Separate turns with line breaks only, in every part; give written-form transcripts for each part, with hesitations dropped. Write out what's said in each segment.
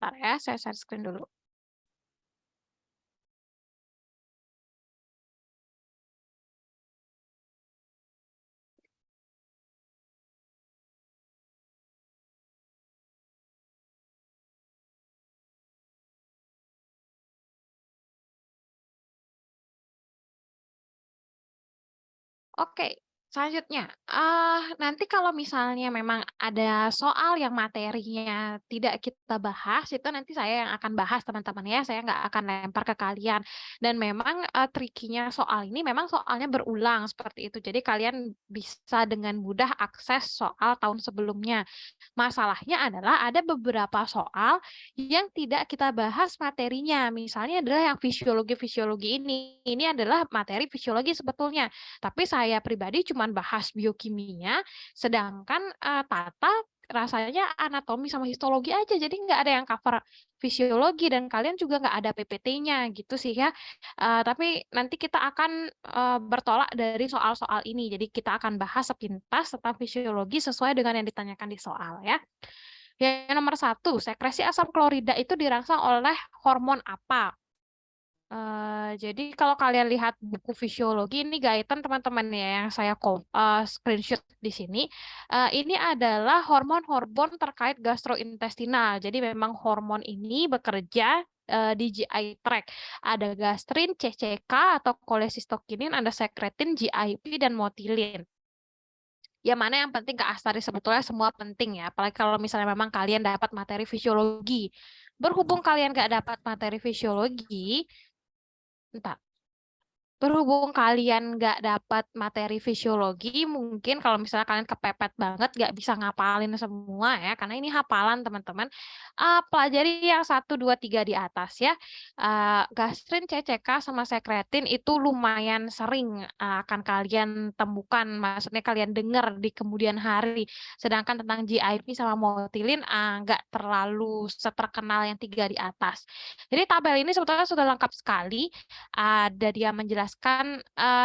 Bentar ya, saya share screen dulu. Oke, selanjutnya, nanti kalau misalnya memang ada soal yang materinya tidak kita bahas, itu nanti saya yang akan bahas teman-teman ya, saya nggak akan lempar ke kalian. Dan memang, trikinya soal ini memang soalnya berulang seperti itu, jadi kalian bisa dengan mudah akses soal tahun sebelumnya. Masalahnya adalah ada beberapa soal yang tidak kita bahas materinya, misalnya adalah yang fisiologi-fisiologi ini adalah materi fisiologi sebetulnya, tapi saya pribadi cuman bahas biokimia, sedangkan, Tata rasanya anatomi sama histologi aja, jadi nggak ada yang cover fisiologi dan kalian juga nggak ada PPT-nya gitu sih ya. Tapi nanti kita akan, bertolak dari soal-soal ini, jadi kita akan bahas sepintas tentang fisiologi sesuai dengan yang ditanyakan di soal ya. Yang nomor satu, sekresi asam klorida itu dirangsang oleh hormon apa? Jadi kalau kalian lihat buku fisiologi ini guidean teman-teman ya yang saya screenshot di sini, ini adalah hormon-hormon terkait gastrointestinal. Jadi memang hormon ini bekerja, di GI tract. Ada gastrin, CCK atau cholecystokinin, ada sekretin, GIP dan motilin. Ya mana yang penting Kak Astari, sebetulnya semua penting ya, apalagi kalau misalnya memang kalian dapat materi fisiologi. Berhubung kalian nggak dapat materi fisiologi, entah. Berhubung kalian nggak dapat materi fisiologi, mungkin kalau misalnya kalian kepepet banget, nggak bisa ngapalin semua ya, karena ini hafalan teman-teman. Pelajari yang 1, 2, 3 di atas ya. Gastrin, CCK, sama sekretin itu lumayan sering akan kalian temukan, maksudnya kalian dengar di kemudian hari. Sedangkan tentang GIP sama motilin nggak terlalu seterkenal yang 3 di atas. Jadi tabel ini sebetulnya sudah lengkap sekali. Ada dia menjelaskan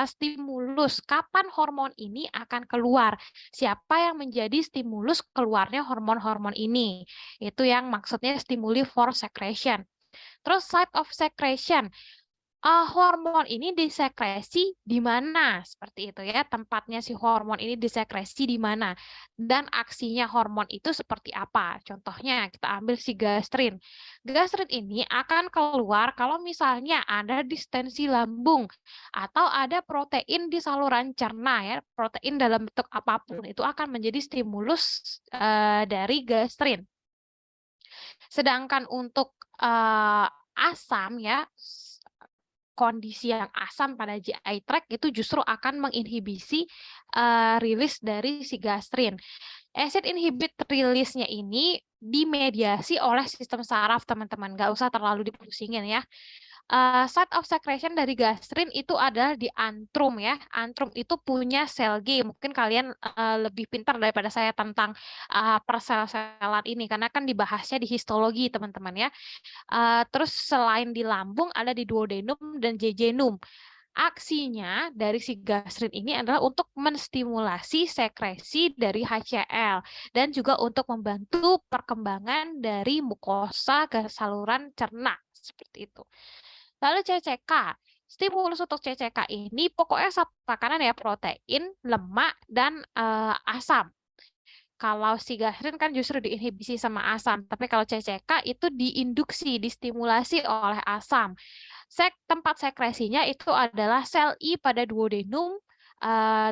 stimulus kapan hormon ini akan keluar, siapa yang menjadi stimulus keluarnya hormon-hormon ini, itu yang maksudnya stimuli for secretion. Terus site of secretion, hormon ini disekresi di mana? Seperti itu ya, tempatnya si hormon ini disekresi di mana? Dan aksinya hormon itu seperti apa? Contohnya, kita ambil si gastrin. Gastrin ini akan keluar kalau misalnya ada distensi lambung atau ada protein di saluran cerna ya, protein dalam bentuk apapun itu akan menjadi stimulus dari gastrin. Sedangkan untuk asam ya, kondisi yang asam pada GI tract itu justru akan menginhibisi rilis dari si gastrin. Acid inhibit rilisnya ini dimediasi oleh sistem saraf teman-teman, nggak usah terlalu dipusingin ya. Site of secretion dari gastrin itu adalah di antrum ya. Antrum itu punya sel G. Mungkin kalian lebih pintar daripada saya tentang persel-selan ini karena kan dibahasnya di histologi teman-teman ya. Terus selain di lambung ada di duodenum dan jejunum. Aksinya dari si gastrin ini adalah untuk menstimulasi sekresi dari HCl dan juga untuk membantu perkembangan dari mukosa ke saluran cerna seperti itu. Lalu CCK. Stimulus untuk CCK ini pokoknya satu makanan ya, protein, lemak, dan asam. Kalau si gastrin kan justru diinhibisi sama asam, tapi kalau CCK itu diinduksi, distimulasi oleh asam. Tempat sekresinya itu adalah sel I pada duodenum,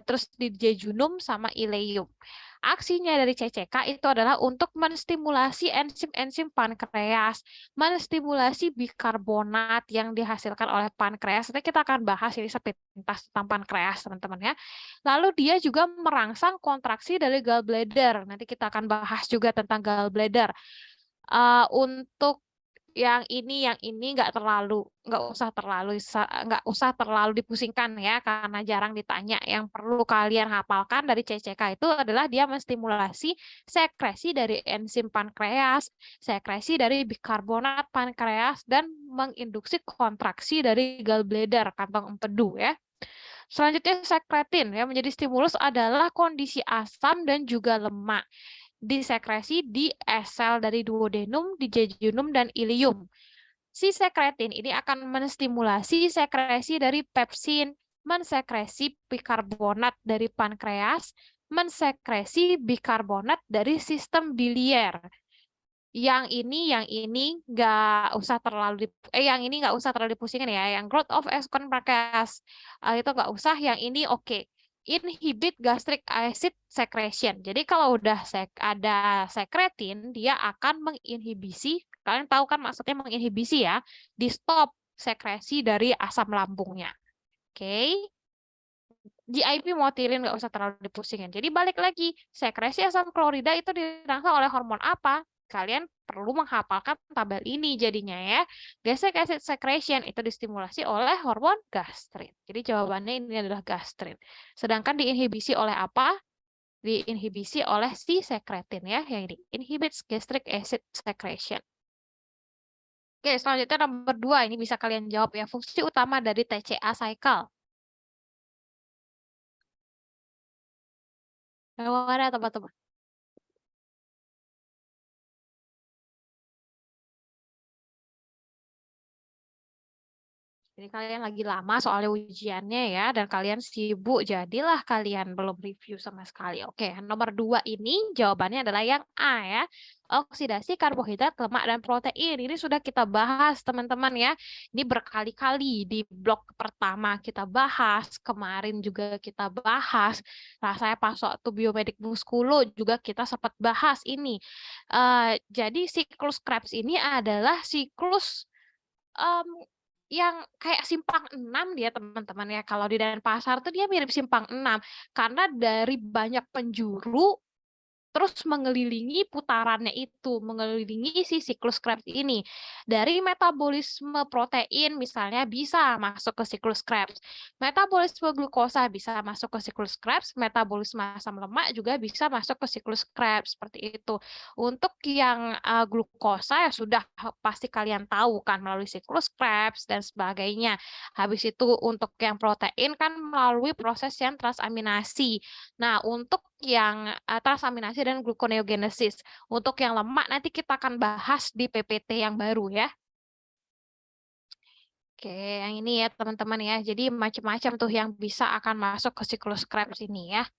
terus di jejunum sama ileum. Aksinya dari CCK itu adalah untuk menstimulasi enzim-enzim pankreas, menstimulasi bikarbonat yang dihasilkan oleh pankreas. Nanti kita akan bahas ini sepintas tentang pankreas, teman-teman ya. Lalu dia juga merangsang kontraksi dari gallbladder. Nanti kita akan bahas juga tentang gallbladder. Untuk yang ini nggak usah terlalu dipusingkan ya karena jarang ditanya. Yang perlu kalian hafalkan dari CCK itu adalah dia menstimulasi sekresi dari enzim pankreas, sekresi dari bikarbonat pankreas dan menginduksi kontraksi dari gallbladder, kantong empedu ya. Selanjutnya sekretin ya menjadi stimulus adalah kondisi asam dan juga lemak. disekresi di sel dari duodenum, di jejunum, dan ileum. Si sekretin ini akan menstimulasi sekresi dari pepsin, mensekresi bikarbonat dari pankreas, mensekresi bikarbonat dari sistem biliar. Yang ini nggak usah terlalu yang ini nggak usah terlalu dipusingin ya. Yang growth of Escon pancreas itu nggak usah. Yang ini oke. Inhibit gastric acid secretion. Jadi kalau udah ada sekretin, dia akan menginhibisi. Kalian tahu kan maksudnya menginhibisi ya, di stop sekresi dari asam lambungnya. Oke. GIP motilin nggak usah terlalu dipusingin. Jadi balik lagi, sekresi asam klorida itu dirangsang oleh hormon apa? Kalian perlu menghafalkan tabel ini jadinya ya. Gastric acid secretion itu distimulasi oleh hormon gastrin. Jadi jawabannya ini adalah gastrin. Sedangkan diinhibisi oleh apa? Diinhibisi oleh si sekretin ya, yang ini inhibits gastric acid secretion. Oke, selanjutnya nomor 2, ini bisa kalian jawab ya. Fungsi utama dari TCA cycle. Ada teman-teman. Jadi kalian lagi lama soalnya ujiannya ya, dan kalian sibuk, jadilah kalian belum review sama sekali. Oke, nomor 2 ini jawabannya adalah yang A ya. Oksidasi karbohidrat, lemak, dan protein. Ini sudah kita bahas teman-teman ya. Ini berkali-kali di blog pertama kita bahas, kemarin juga kita bahas. Nah, saya pas waktu biomedik muskulo juga kita sempat bahas ini. Jadi siklus Krebs ini adalah siklus yang kayak simpang 6 dia teman-teman ya. Kalau di Denpasar tuh dia mirip simpang 6 karena dari banyak penjuru terus mengelilingi putarannya itu, mengelilingi si siklus Krebs ini. Dari metabolisme protein misalnya bisa masuk ke siklus Krebs. Metabolisme glukosa bisa masuk ke siklus Krebs, metabolisme asam lemak juga bisa masuk ke siklus Krebs, seperti itu. Untuk yang glukosa ya sudah pasti kalian tahu kan melalui siklus Krebs dan sebagainya. Habis itu untuk yang protein kan melalui proses yang transaminasi. Nah, untuk yang transaminasi dan gluconeogenesis. Untuk yang lemak nanti kita akan bahas di PPT yang baru ya. Oke, yang ini ya teman-teman ya. Jadi macam-macam tuh yang bisa akan masuk ke siklus Krebs ini ya.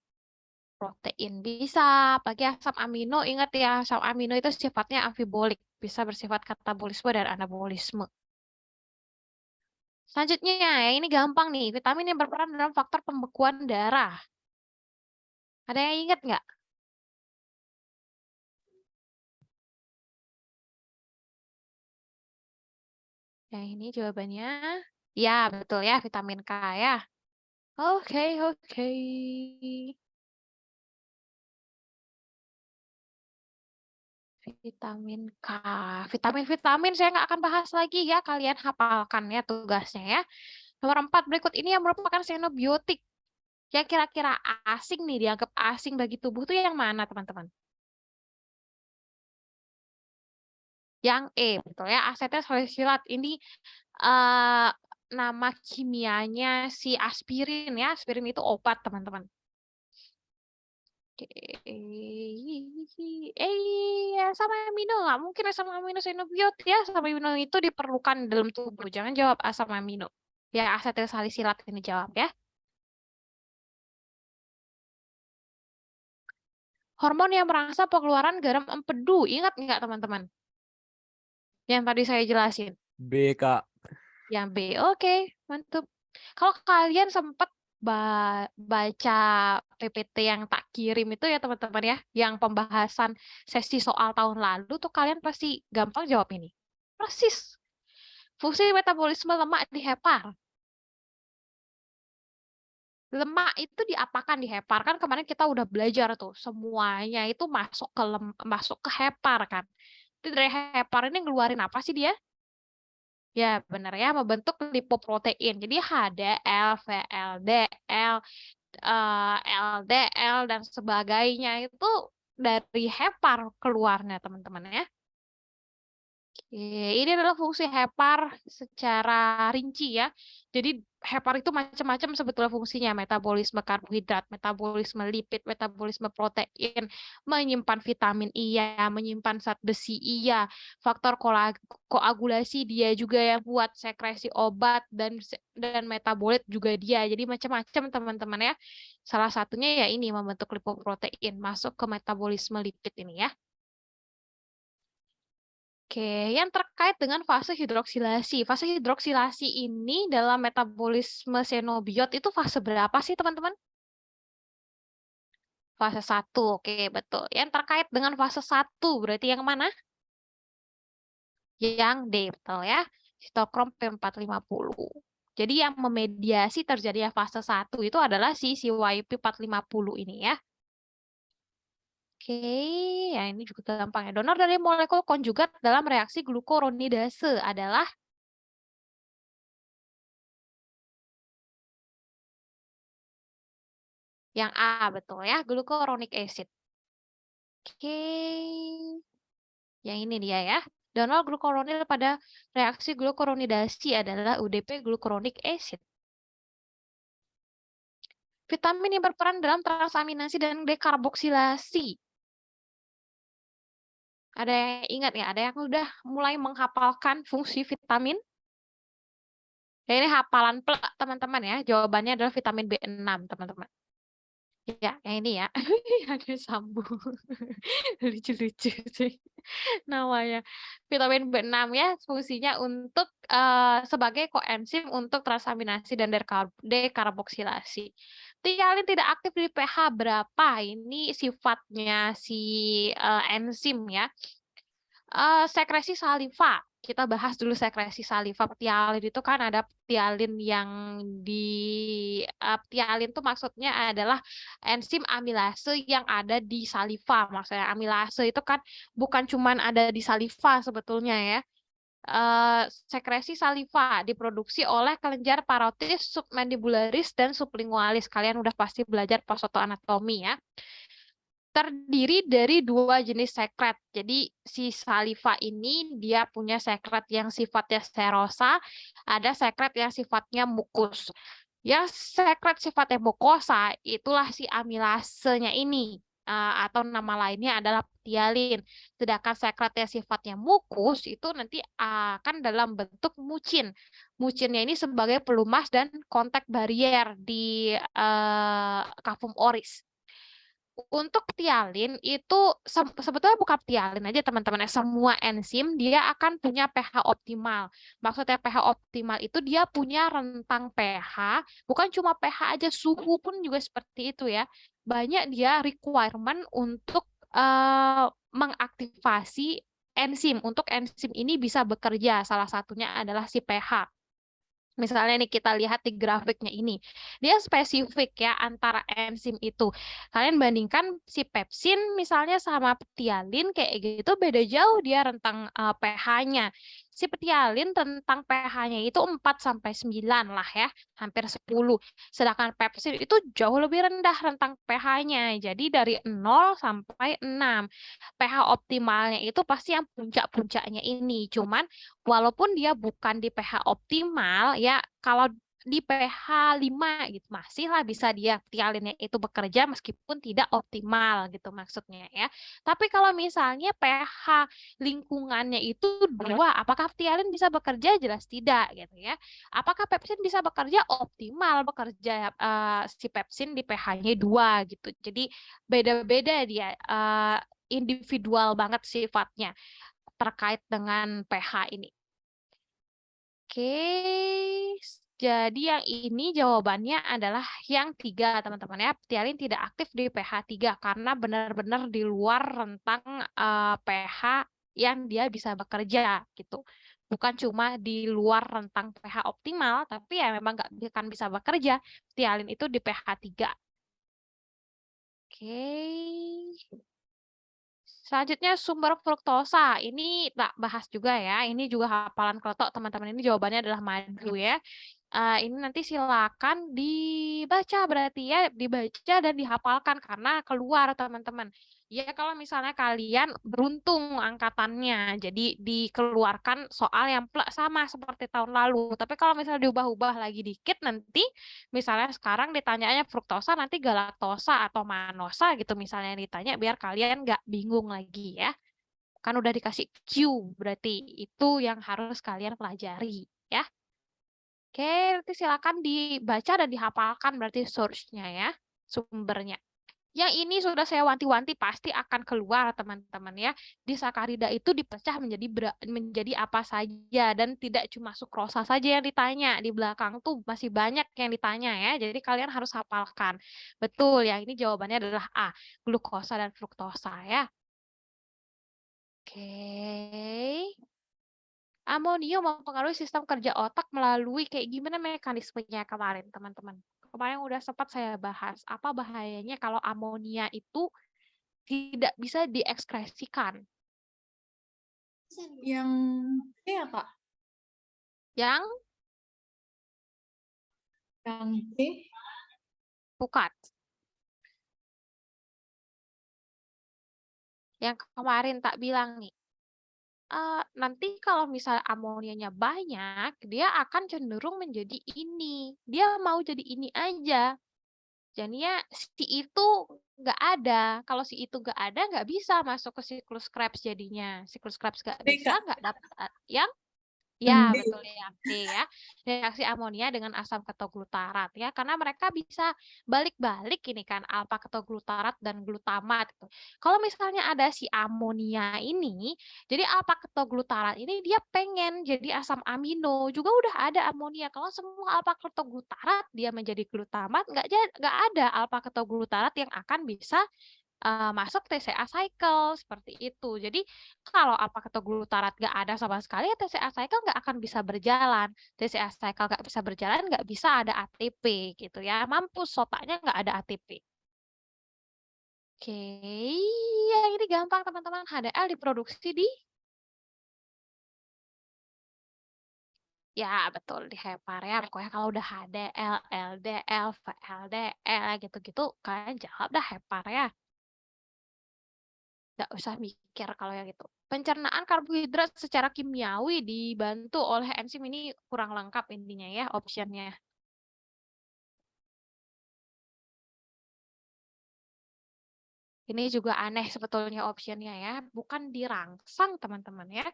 Protein bisa, apalagi asam amino. Ingat ya, asam amino itu sifatnya amfibolik, bisa bersifat katabolisme dan anabolisme. Selanjutnya, yang ini gampang nih. Vitamin yang berperan dalam faktor pembekuan darah. Ada yang ingat nggak? Yang ini jawabannya, ya betul ya, vitamin K ya. Oke, oke. Vitamin K. Vitamin-vitamin saya nggak akan bahas lagi ya. Kalian hafalkan ya tugasnya ya. Nomor 4 berikut ini yang merupakan xenobiotik. Yang kira-kira asing nih, dianggap asing bagi tubuh tuh yang mana teman-teman? Yang E, betul ya. Asetilsalisilat. Ini nama kimianya si aspirin ya. Aspirin itu obat teman-teman. Asam amino nggak mungkin asam amino xenobiot ya. Asam amino itu diperlukan dalam tubuh. Jangan jawab asam amino. Ya, asetilsalisilat ini jawab ya. Hormon yang merangsang pengeluaran garam empedu. Ingat nggak teman-teman? Yang tadi saya jelasin.
B, Kak.
Yang B. Oke, mantap. Kalau kalian sempat baca PPT yang tak kirim itu ya teman-teman ya, yang pembahasan sesi soal tahun lalu tuh kalian pasti gampang jawab ini. Persis. Fungsi metabolisme lemak di hepar. Lemak itu diapakan di hepar? Kan kemarin kita udah belajar tuh, semuanya itu masuk ke hepar kan. Itu dari hepar ini ngeluarin apa sih dia? Ya, benar ya, membentuk lipoprotein. Jadi HDL, VLDL, LDL dan sebagainya itu dari hepar keluarnya, teman-teman ya. Ini adalah fungsi hepar secara rinci ya. Jadi hepar itu macam-macam sebetulnya fungsinya, metabolisme karbohidrat, metabolisme lipid, metabolisme protein, menyimpan vitamin iya, menyimpan zat besi iya, faktor koagulasi dia juga yang buat sekresi obat dan metabolit juga dia. Jadi macam-macam teman-teman ya. Salah satunya ya ini membentuk lipoprotein masuk ke metabolisme lipid ini ya. Oke, yang terkait dengan fase hidroksilasi. Fase hidroksilasi ini dalam metabolisme xenobiot itu fase berapa sih, teman-teman? Fase satu, oke, betul. Yang terkait dengan fase satu berarti yang mana? Yang D, betul ya. Sitokrom P450. Jadi yang memediasi terjadinya fase satu itu adalah si CYP450 ini ya. Oke, ya ini juga gampang ya. Donor dari molekul konjugat dalam reaksi glukuronidase adalah yang A, betul ya, glucuronic acid. Oke, yang ini dia ya. Donor glucuronil pada reaksi glucuronidasi adalah UDP glucuronic acid. Vitamin yang berperan dalam transaminasi dan dekarboksilasi. Ada yang ingat ya? Ada yang udah mulai menghafalkan fungsi vitamin? Ya, ini hafalan plek teman-teman ya. Jawabannya adalah vitamin B6, teman-teman. Ya, yang ini ya. Ada sambung. Lucu-lucu sih namanya. Vitamin B6 ya, fungsinya untuk sebagai koenzim untuk transaminasi dan dekarboksilasi. Tialin tidak aktif di pH berapa? Ini sifatnya si enzim ya. Sekresi saliva. Kita bahas dulu sekresi saliva. Ptialin itu kan ada ptialin yang di ptialin itu maksudnya adalah enzim amilase yang ada di saliva. Maksudnya amilase itu kan bukan cuman ada di saliva sebetulnya ya. Sekresi saliva diproduksi oleh kelenjar parotis, submandibularis, dan sublingualis. Kalian udah pasti belajar prosotoanatomi ya. Terdiri dari dua jenis sekret. Jadi si saliva ini dia punya sekret yang sifatnya serosa, ada sekret yang sifatnya mukus. Yang sekret sifatnya mukosa itulah si amilasenya ini. Atau nama lainnya adalah ptialin. Sedangkan sekret yang sifatnya mukus itu nanti akan dalam bentuk mucin. Mucinnya ini sebagai pelumas dan kontak barier di kafum oris. Untuk ptialin itu sebetulnya bukan ptialin aja teman-teman ya, semua enzim dia akan punya pH optimal. Maksudnya pH optimal itu dia punya rentang pH, bukan cuma pH aja, suhu pun juga seperti itu ya. Banyak dia requirement untuk mengaktifasi enzim. Untuk enzim ini bisa bekerja, salah satunya adalah si pH. Misalnya nih kita lihat di grafiknya ini, dia spesifik ya antara enzim itu. Kalian bandingkan si pepsin misalnya sama ptialin kayak gitu beda jauh dia rentang pH-nya. Si ptialin tentang pH-nya itu 4 sampai 9 lah ya, hampir 10. Sedangkan pepsin itu jauh lebih rendah rentang pH-nya. Jadi dari 0 sampai 6. pH optimalnya itu pasti yang puncak-puncaknya ini. Cuman walaupun dia bukan di pH optimal ya, kalau di pH 5 gitu masih lah bisa dia ptialinnya itu bekerja meskipun tidak optimal gitu maksudnya ya. Tapi kalau misalnya pH lingkungannya itu 2, apakah ptialin bisa bekerja? Jelas tidak gitu ya. Apakah pepsin bisa bekerja? Optimal bekerja si pepsin di pH-nya 2 gitu. Jadi beda-beda dia individual banget sifatnya terkait dengan pH ini. Oke, jadi yang ini jawabannya adalah yang 3, teman-teman ya. Ptialin tidak aktif di pH 3 karena benar-benar di luar rentang pH yang dia bisa bekerja gitu. Bukan cuma di luar rentang pH optimal, tapi ya memang nggak akan bisa bekerja. Ptialin itu di pH 3. Oke. Selanjutnya sumber fruktosa. Ini tak bahas juga ya. Ini juga hafalan kelotok teman-teman. Ini jawabannya adalah madu ya. Ini nanti silakan dibaca berarti ya, dibaca dan dihafalkan karena keluar teman-teman. Ya kalau misalnya kalian beruntung angkatannya, jadi dikeluarkan soal yang sama seperti tahun lalu. Tapi kalau misalnya diubah-ubah lagi dikit nanti, misalnya sekarang ditanyanya fruktosa, nanti galaktosa atau manosa gitu misalnya ditanya biar kalian nggak bingung lagi ya. Kan udah dikasih Q, berarti itu yang harus kalian pelajari ya. Oke, nanti silakan dibaca dan dihafalkan berarti source-nya ya, sumbernya. Yang ini sudah saya wanti-wanti pasti akan keluar teman-teman ya. Disakarida itu dipecah menjadi apa saja dan tidak cuma sukrosa saja yang ditanya. Di belakang tuh masih banyak yang ditanya ya. Jadi kalian harus hafalkan. Betul ya, ini jawabannya adalah A, glukosa dan fruktosa ya. Oke. Amonium mempengaruhi sistem kerja otak melalui kayak gimana mekanismenya kemarin, teman-teman. Kemarin udah sempat saya bahas, apa bahayanya kalau amonia itu tidak bisa diekskresikan.
Yang C ya, Kak?
Yang
Yang C?
bukan. Yang kemarin tak bilang nih. Nanti kalau misalnya amonianya banyak, dia akan cenderung menjadi ini. Dia mau jadi ini aja. Jadinya si itu nggak ada. Kalau si itu nggak ada, nggak bisa masuk ke siklus Krebs jadinya. Siklus Krebs nggak
D,
bisa,
Kak.
nggak dapat yang
Yang
ya,
D.
betul yang D ya. Reaksi amonia dengan asam ketoglutarat ya, karena mereka bisa balik-balik ini kan alfa ketoglutarat dan glutamat gitu. Kalau misalnya ada si amonia ini, jadi alfa ketoglutarat ini dia pengen jadi asam amino, juga udah ada amonia. Kalau semua alfa ketoglutarat dia menjadi glutamat, nggak ada alfa ketoglutarat yang akan bisa masuk TCA cycle seperti itu. Jadi kalau alpha ketoglutarat nggak ada sama sekali, ya TCA cycle nggak akan bisa berjalan. TCA cycle nggak bisa berjalan, nggak bisa ada ATP gitu ya. Mampus otaknya nggak ada ATP. Oke, ya ini gampang teman-teman. HDL diproduksi di ya betul di hepar ya. Pokoknya kalau udah HDL, LDL, VLDL gitu-gitu, kalian jawab dah hepar ya. Nggak usah mikir kalau yang itu. Pencernaan karbohidrat secara kimiawi dibantu oleh enzim ini kurang lengkap intinya ya optionnya. Ini juga aneh sebetulnya optionnya ya. Bukan dirangsang teman-teman ya.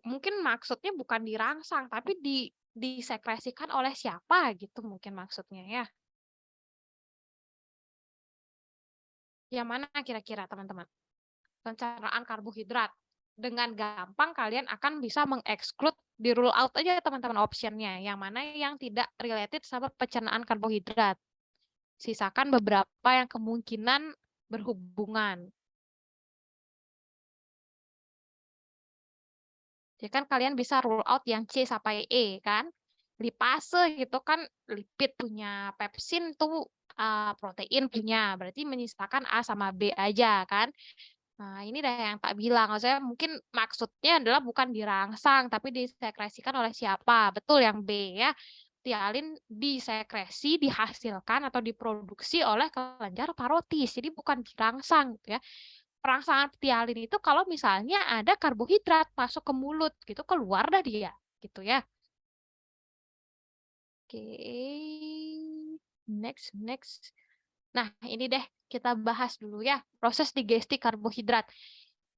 Mungkin maksudnya bukan dirangsang tapi disekresikan oleh siapa gitu mungkin maksudnya ya. Yang mana kira-kira teman-teman? Pencernaan karbohidrat. Dengan gampang kalian akan bisa mengeksklud di rule out aja teman-teman optionnya. Yang mana yang tidak related sama pencernaan karbohidrat. Sisakan beberapa yang kemungkinan berhubungan. Jadi kan kalian bisa rule out yang C sampai E kan. Lipase gitu kan lipid punya, pepsin tuh protein punya. Berarti menyisakan A sama B aja kan. Nah, ini dah yang tak bilang. Maksudnya mungkin maksudnya adalah bukan dirangsang, tapi disekresikan oleh siapa. Betul yang B ya. Tialin disekresi, dihasilkan atau diproduksi oleh kelenjar parotis. Jadi bukan dirangsang gitu ya. Perangsangan tialin itu kalau misalnya ada karbohidrat masuk ke mulut gitu, keluar dah dia gitu ya. Oke. Next. Nah, ini deh kita bahas dulu ya, proses digesti karbohidrat.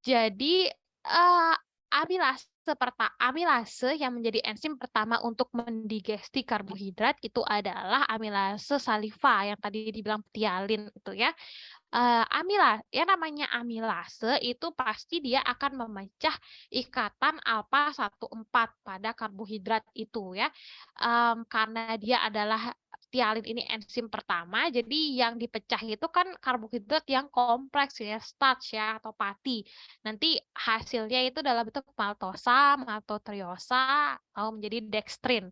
Jadi amilase yang menjadi enzim pertama untuk mendigesti karbohidrat itu adalah amilase saliva yang tadi dibilang ptialin itu ya. Yang namanya amilase itu pasti dia akan memecah ikatan alfa 14 pada karbohidrat itu ya. Karena dia adalah tialin ini enzim pertama, jadi yang dipecah itu kan karbohidrat yang kompleks ya, starch ya atau pati. Nanti hasilnya itu dalam bentuk maltosa, maltotriosa, atau menjadi dextrin.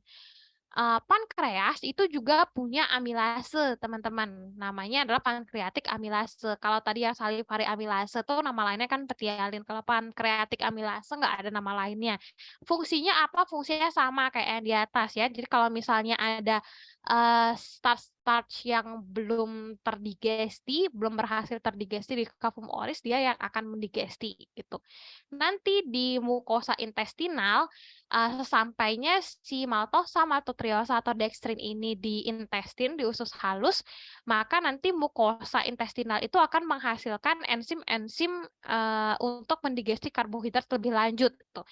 Pankreas itu juga punya amilase, teman-teman. Namanya adalah pankreatik amilase. Kalau tadi yang salivary amilase tuh nama lainnya kan petialin. Kalau pankreatik amilase nggak ada nama lainnya. Fungsinya apa? Fungsinya sama kayak yang di atas ya. Jadi kalau misalnya ada starch-starch yang belum terdigesti, belum berhasil terdigesti di cavum oris, dia yang akan mendigesti itu. Nanti di mukosa intestinal, sesampainya si maltosa, maltotriosa atau dextrin ini di intestin, di usus halus, maka nanti mukosa intestinal itu akan menghasilkan enzim-enzim untuk mendigesti karbohidrat lebih lanjut gitu,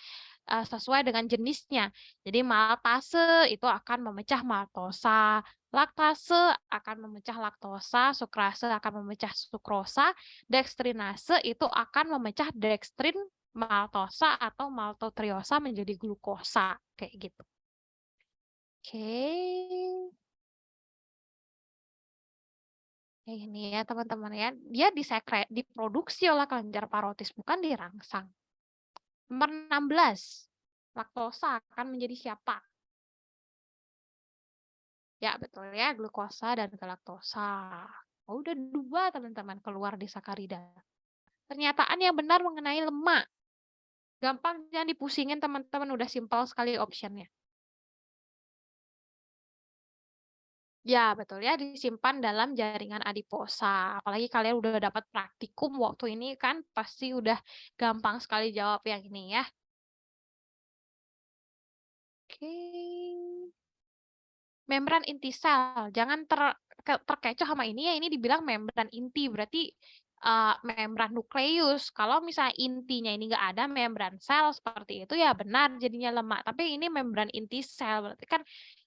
sesuai dengan jenisnya. Jadi maltase itu akan memecah maltosa, laktase akan memecah laktosa, sukrase akan memecah sukrosa, dextrinase itu akan memecah dextrin, maltosa atau maltotriosa menjadi glukosa kayak gitu. Oke. Kayak ini ya teman-teman ya. Dia diproduksi oleh kelenjar parotis bukan dirangsang. Nomor 16. Laktosa akan menjadi siapa? Ya, betul ya, glukosa dan galaktosa. Oh, udah 2 teman-teman keluar di sakarida. Pernyataan yang benar mengenai lemak. Gampang jangan dipusingin teman-teman, udah simpel sekali optionnya. Ya, betul ya, disimpan dalam jaringan adiposa. Apalagi kalian udah dapat praktikum waktu ini kan, pasti udah gampang sekali jawab yang ini ya. Oke. Membran inti sel, jangan terkecoh sama ini ya, ini dibilang membran inti, berarti membran nukleus. Kalau misalnya intinya ini nggak ada membran sel seperti itu ya benar jadinya lemak. Tapi ini membran inti sel, berarti kan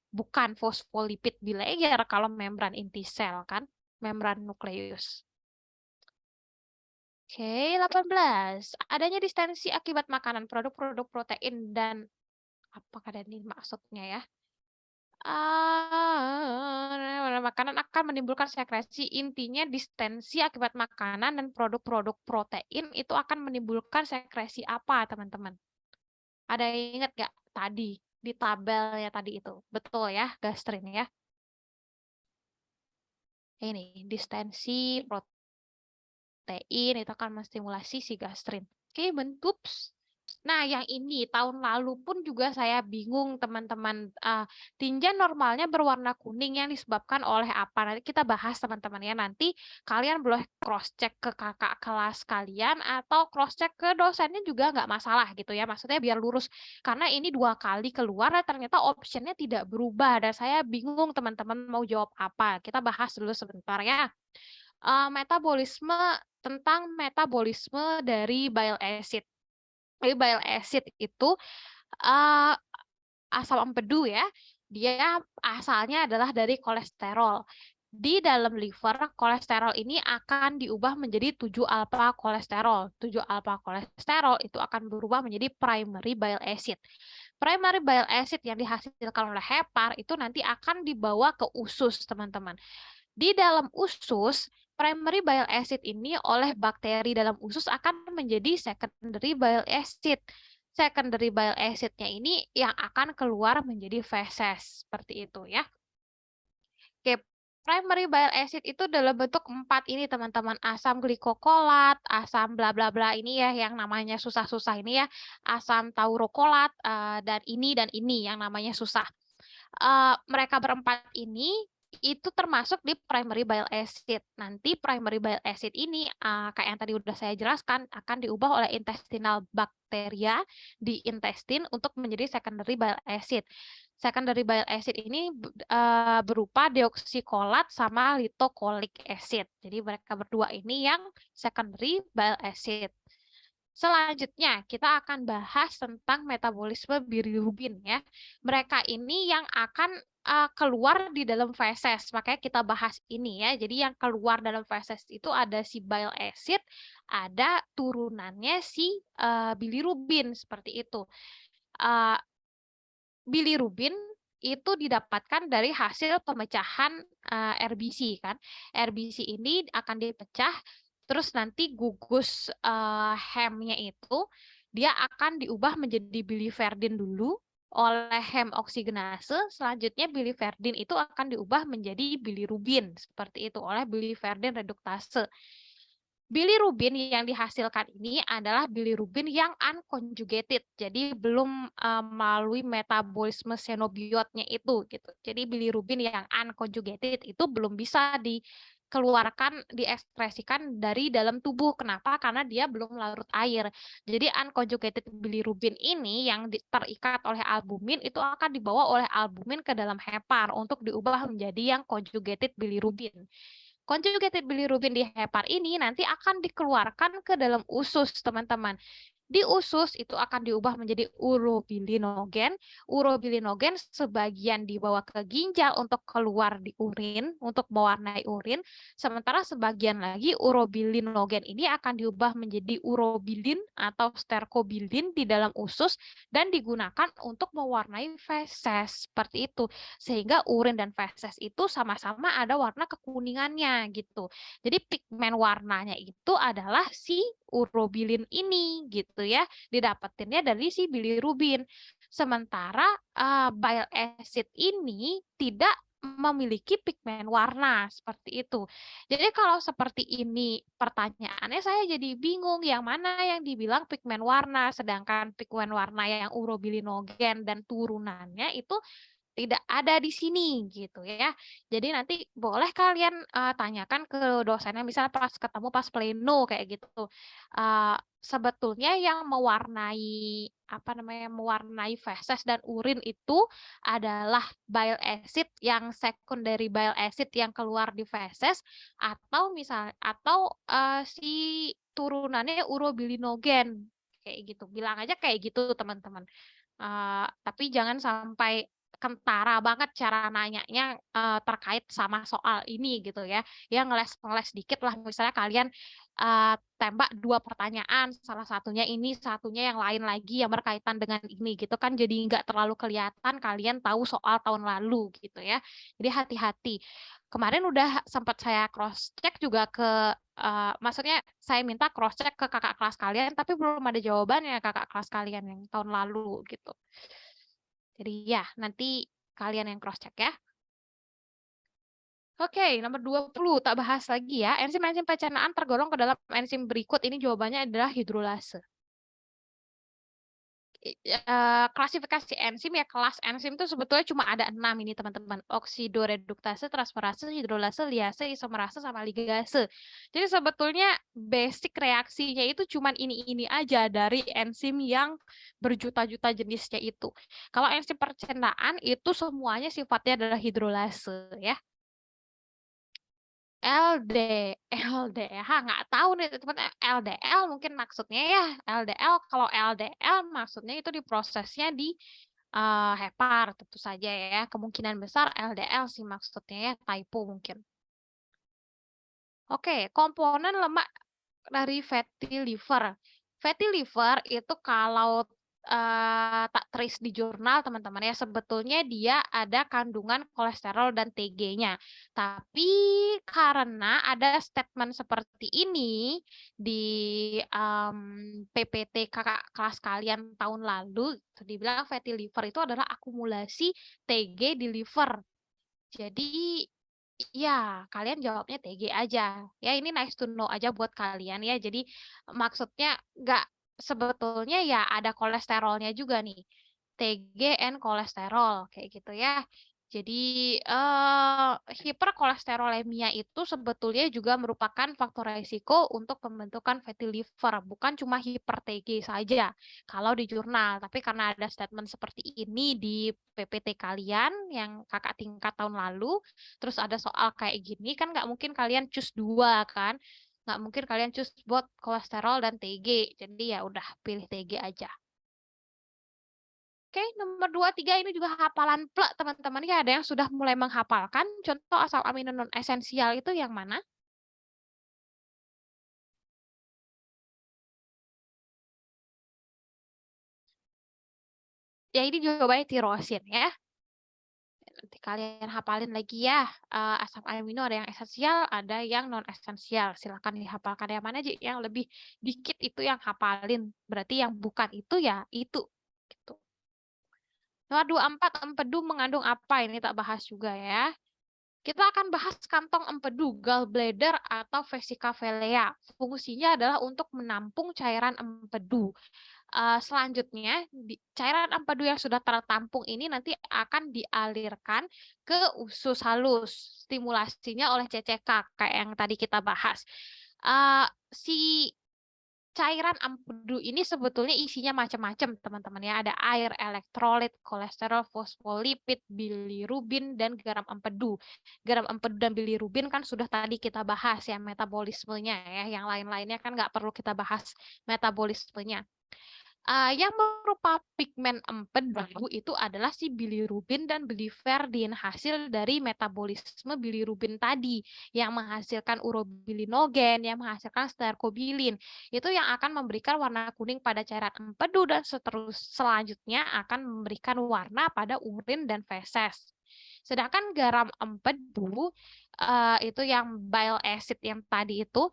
bukan fosfolipid bilayer kalau membran inti sel kan, membran nukleus. Oke, 18. Adanya distensi akibat makanan, produk-produk protein dan apakah ada ini maksudnya ya? Makanan akan menimbulkan sekresi. Intinya distensi akibat makanan dan produk-produk protein itu akan menimbulkan sekresi apa, teman-teman? Ada yang ingat nggak tadi di tabelnya tadi itu? Betul ya, gastrin ya. Ini distensi protein itu akan menstimulasi si gastrin. Oke, bentuk. Nah, yang ini tahun lalu pun juga saya bingung, teman-teman. Tinja normalnya berwarna kuning yang disebabkan oleh apa? Nanti kita bahas, teman-teman ya. Nanti kalian boleh cross-check ke kakak kelas kalian atau cross-check ke dosennya juga nggak masalah gitu ya. Maksudnya biar lurus. Karena ini 2 kali keluar dan ternyata optionnya tidak berubah. Dan saya bingung, teman-teman mau jawab apa. Kita bahas dulu sebentar ya. Tentang metabolisme dari bile acid. Jadi bile acid itu uh, asam empedu ya. Dia asalnya adalah dari kolesterol. Di dalam liver, kolesterol ini akan diubah menjadi 7-alfa kolesterol. 7-alfa kolesterol itu akan berubah menjadi primary bile acid. Primary bile acid yang dihasilkan oleh hepar itu nanti akan dibawa ke usus, teman-teman. Di dalam usus, primary bile acid ini oleh bakteri dalam usus akan menjadi secondary bile acid. Secondary bile acid-nya ini yang akan keluar menjadi feses. Seperti itu ya. Oke, primary bile acid itu dalam bentuk 4 ini teman-teman. Asam glikokolat, asam bla bla bla ini ya yang namanya susah-susah ini ya. Asam taurokolat, dan ini yang namanya susah. Mereka berempat ini itu termasuk di primary bile acid. Nanti primary bile acid ini, kayak yang tadi udah saya jelaskan, akan diubah oleh intestinal bacteria di intestin untuk menjadi secondary bile acid. Secondary bile acid ini berupa deoksikolat sama litokolik acid. Jadi mereka berdua ini yang secondary bile acid. Selanjutnya, kita akan bahas tentang metabolisme bilirubin ya. Mereka ini yang akan keluar di dalam feses. Makanya kita bahas ini ya. Jadi yang keluar dalam feses itu ada si bile acid, ada turunannya si bilirubin seperti itu. Bilirubin itu didapatkan dari hasil pemecahan RBC kan. RBC ini akan dipecah, terus nanti gugus hemnya itu dia akan diubah menjadi biliverdin dulu, oleh hem oksigenase, selanjutnya biliverdin itu akan diubah menjadi bilirubin, seperti itu, oleh biliverdin reduktase. Bilirubin yang dihasilkan ini adalah bilirubin yang unconjugated, jadi belum melalui metabolisme xenobiotnya itu gitu. Jadi bilirubin yang unconjugated itu belum bisa dikeluarkan, diekspresikan dari dalam tubuh. Kenapa? Karena dia belum larut air. Jadi unconjugated bilirubin ini yang terikat oleh albumin itu akan dibawa oleh albumin ke dalam hepar untuk diubah menjadi yang conjugated bilirubin. Conjugated bilirubin di hepar ini nanti akan dikeluarkan ke dalam usus, teman-teman. Di usus itu akan diubah menjadi urobilinogen. Urobilinogen sebagian dibawa ke ginjal untuk keluar di urin, untuk mewarnai urin. Sementara sebagian lagi urobilinogen ini akan diubah menjadi urobilin atau sterkobilin di dalam usus dan digunakan untuk mewarnai feses. Seperti itu. Sehingga urin dan feses itu sama-sama ada warna kekuningannya gitu. Jadi pigmen warnanya itu adalah si urobilin ini gitu ya, didapetinnya dari si bilirubin. Sementara bile acid ini tidak memiliki pigmen warna seperti itu. Jadi kalau seperti ini pertanyaannya saya jadi bingung yang mana yang dibilang pigmen warna, sedangkan pigmen warna yang urobilinogen dan turunannya itu tidak ada di sini gitu ya. Jadi nanti boleh kalian tanyakan ke dosennya misalnya pas ketemu pas pleno kayak gitu. Sebetulnya yang mewarnai apa namanya mewarnai feses dan urin itu adalah bile acid yang secondary bile acid yang keluar di feses atau si turunannya urobilinogen kayak gitu. Bilang aja kayak gitu teman-teman. Tapi jangan sampai kentara banget cara nanyanya, terkait sama soal ini gitu ya. Ya ngeles-ngeles dikit lah, misalnya kalian, tembak 2 pertanyaan, salah satunya ini, satunya yang lain lagi yang berkaitan dengan ini gitu kan, jadi nggak terlalu kelihatan kalian tahu soal tahun lalu gitu ya. Jadi hati-hati. Kemarin udah sempat saya cross check juga ke maksudnya saya minta cross check ke kakak kelas kalian, tapi belum ada jawabannya kakak kelas kalian yang tahun lalu gitu. Jadi ya, nanti kalian yang cross check ya. Oke, nomor 20 tak bahas lagi ya. Enzim-enzim pencernaan tergolong ke dalam enzim berikut. Ini jawabannya adalah hidrolase. Klasifikasi enzim ya, kelas enzim itu sebetulnya cuma ada 6 ini teman-teman. Oksidoreduktase, transferase, hidrolase, liase, isomerase, sama ligase. Jadi sebetulnya basic reaksinya itu cuma ini aja dari enzim yang berjuta-juta jenisnya itu. Kalau enzim pencernaan itu semuanya sifatnya adalah hidrolase ya. LD, LDH nggak tahu nih teman LDL mungkin maksudnya ya. LDL kalau LDL maksudnya itu diprosesnya di hepar tentu saja ya. Kemungkinan besar LDL sih maksudnya ya, typo mungkin. Oke, komponen lemak dari fatty liver. Fatty liver itu kalau tak trace di jurnal teman-teman ya, sebetulnya dia ada kandungan kolesterol dan TG-nya. Tapi karena ada statement seperti ini di PPT kakak kelas kalian tahun lalu, itu dibilang fatty liver itu adalah akumulasi TG di liver. Jadi iya, kalian jawabnya TG aja. Ya ini nice to know aja buat kalian ya. Jadi maksudnya nggak sebetulnya ya ada kolesterolnya juga nih. TG and kolesterol kayak gitu ya. Jadi hiperkolesterolemia itu sebetulnya juga merupakan faktor risiko untuk pembentukan fatty liver, bukan cuma hiper TG saja kalau di jurnal. Tapi karena ada statement seperti ini di PPT kalian yang kakak tingkat tahun lalu, terus ada soal kayak gini kan nggak mungkin kalian choose 2 kan, nggak mungkin kalian choose buat kolesterol dan TG, jadi ya udah pilih TG aja. Oke, nomor 2, 3 ini juga hafalan plek teman-teman ya, ada yang sudah mulai menghafalkan contoh asam amino non esensial itu yang mana? Ya ini jawabannya tirosin ya. Nanti kalian hafalin lagi ya, asam amino ada yang esensial, ada yang non esensial. Silakan dihafalkan yang mana aja, yang lebih dikit itu yang hafalin. Berarti yang bukan itu ya itu, gitu. H24 empedu mengandung apa? Ini tak bahas juga ya. Kita akan bahas kantong empedu, gallbladder atau vesica velea. Fungsinya adalah untuk menampung cairan empedu. Selanjutnya, cairan empedu yang sudah tertampung ini nanti akan dialirkan ke usus halus. Stimulasinya oleh CCK, kayak yang tadi kita bahas. Si cairan empedu ini sebetulnya isinya macam-macam, teman-teman ya. Ada air, elektrolit, kolesterol, fosfolipid, bilirubin, dan garam empedu. Garam empedu dan bilirubin kan sudah tadi kita bahas ya metabolismenya ya. Yang lain-lainnya kan nggak perlu kita bahas metabolismenya. Yang berupa pigmen empedu itu adalah si bilirubin dan biliverdin, hasil dari metabolisme bilirubin tadi yang menghasilkan urobilinogen, yang menghasilkan sterkobilin. Itu yang akan memberikan warna kuning pada cairan empedu dan selanjutnya akan memberikan warna pada urin dan feses. Sedangkan garam empedu itu yang bile acid yang tadi itu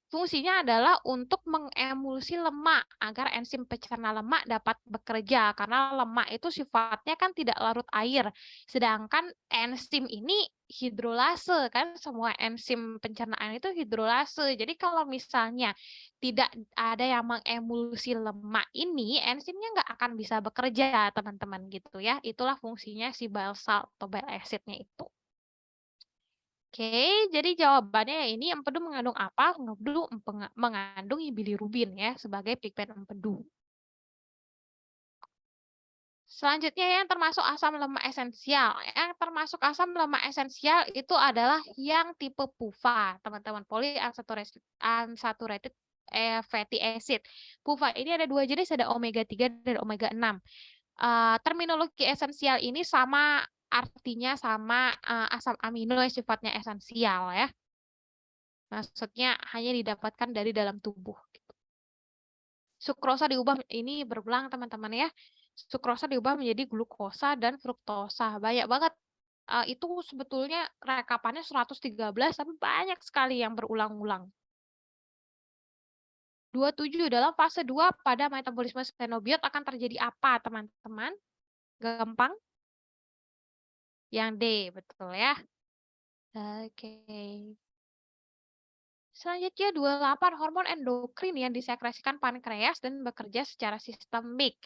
fungsinya adalah untuk mengemulsi lemak agar enzim pencerna lemak dapat bekerja karena lemak itu sifatnya kan tidak larut air. Sedangkan enzim ini hidrolase kan semua enzim pencernaan itu hidrolase. Jadi kalau misalnya tidak ada yang mengemulsi lemak ini, enzimnya nggak akan bisa bekerja, teman-teman gitu ya. Itulah fungsinya si bile salt atau bile acidnya itu. Oke, jadi jawabannya ya ini empedu mengandung apa? Empedu mengandung bilirubin ya sebagai pigmen empedu. Selanjutnya yang termasuk asam lemak esensial. Yang termasuk asam lemak esensial itu adalah yang tipe PUFA, teman-teman, polyunsaturated unsaturated fatty acid. PUFA ini ada dua jenis, ada omega 3 dan omega 6. Terminologi esensial ini sama artinya sama asam amino yang sifatnya esensial ya. Maksudnya hanya didapatkan dari dalam tubuh. Sukrosa diubah, ini berulang teman-teman ya. Sukrosa diubah menjadi glukosa dan fruktosa. Banyak banget. Itu sebetulnya rekapannya 113, tapi banyak sekali yang berulang-ulang. 27 dalam fase 2 pada metabolisme xenobiot akan terjadi apa, teman-teman? Gampang? Yang D, betul ya. Oke. Selanjutnya 28 hormon endokrin yang disekresikan pankreas dan bekerja secara sistemik.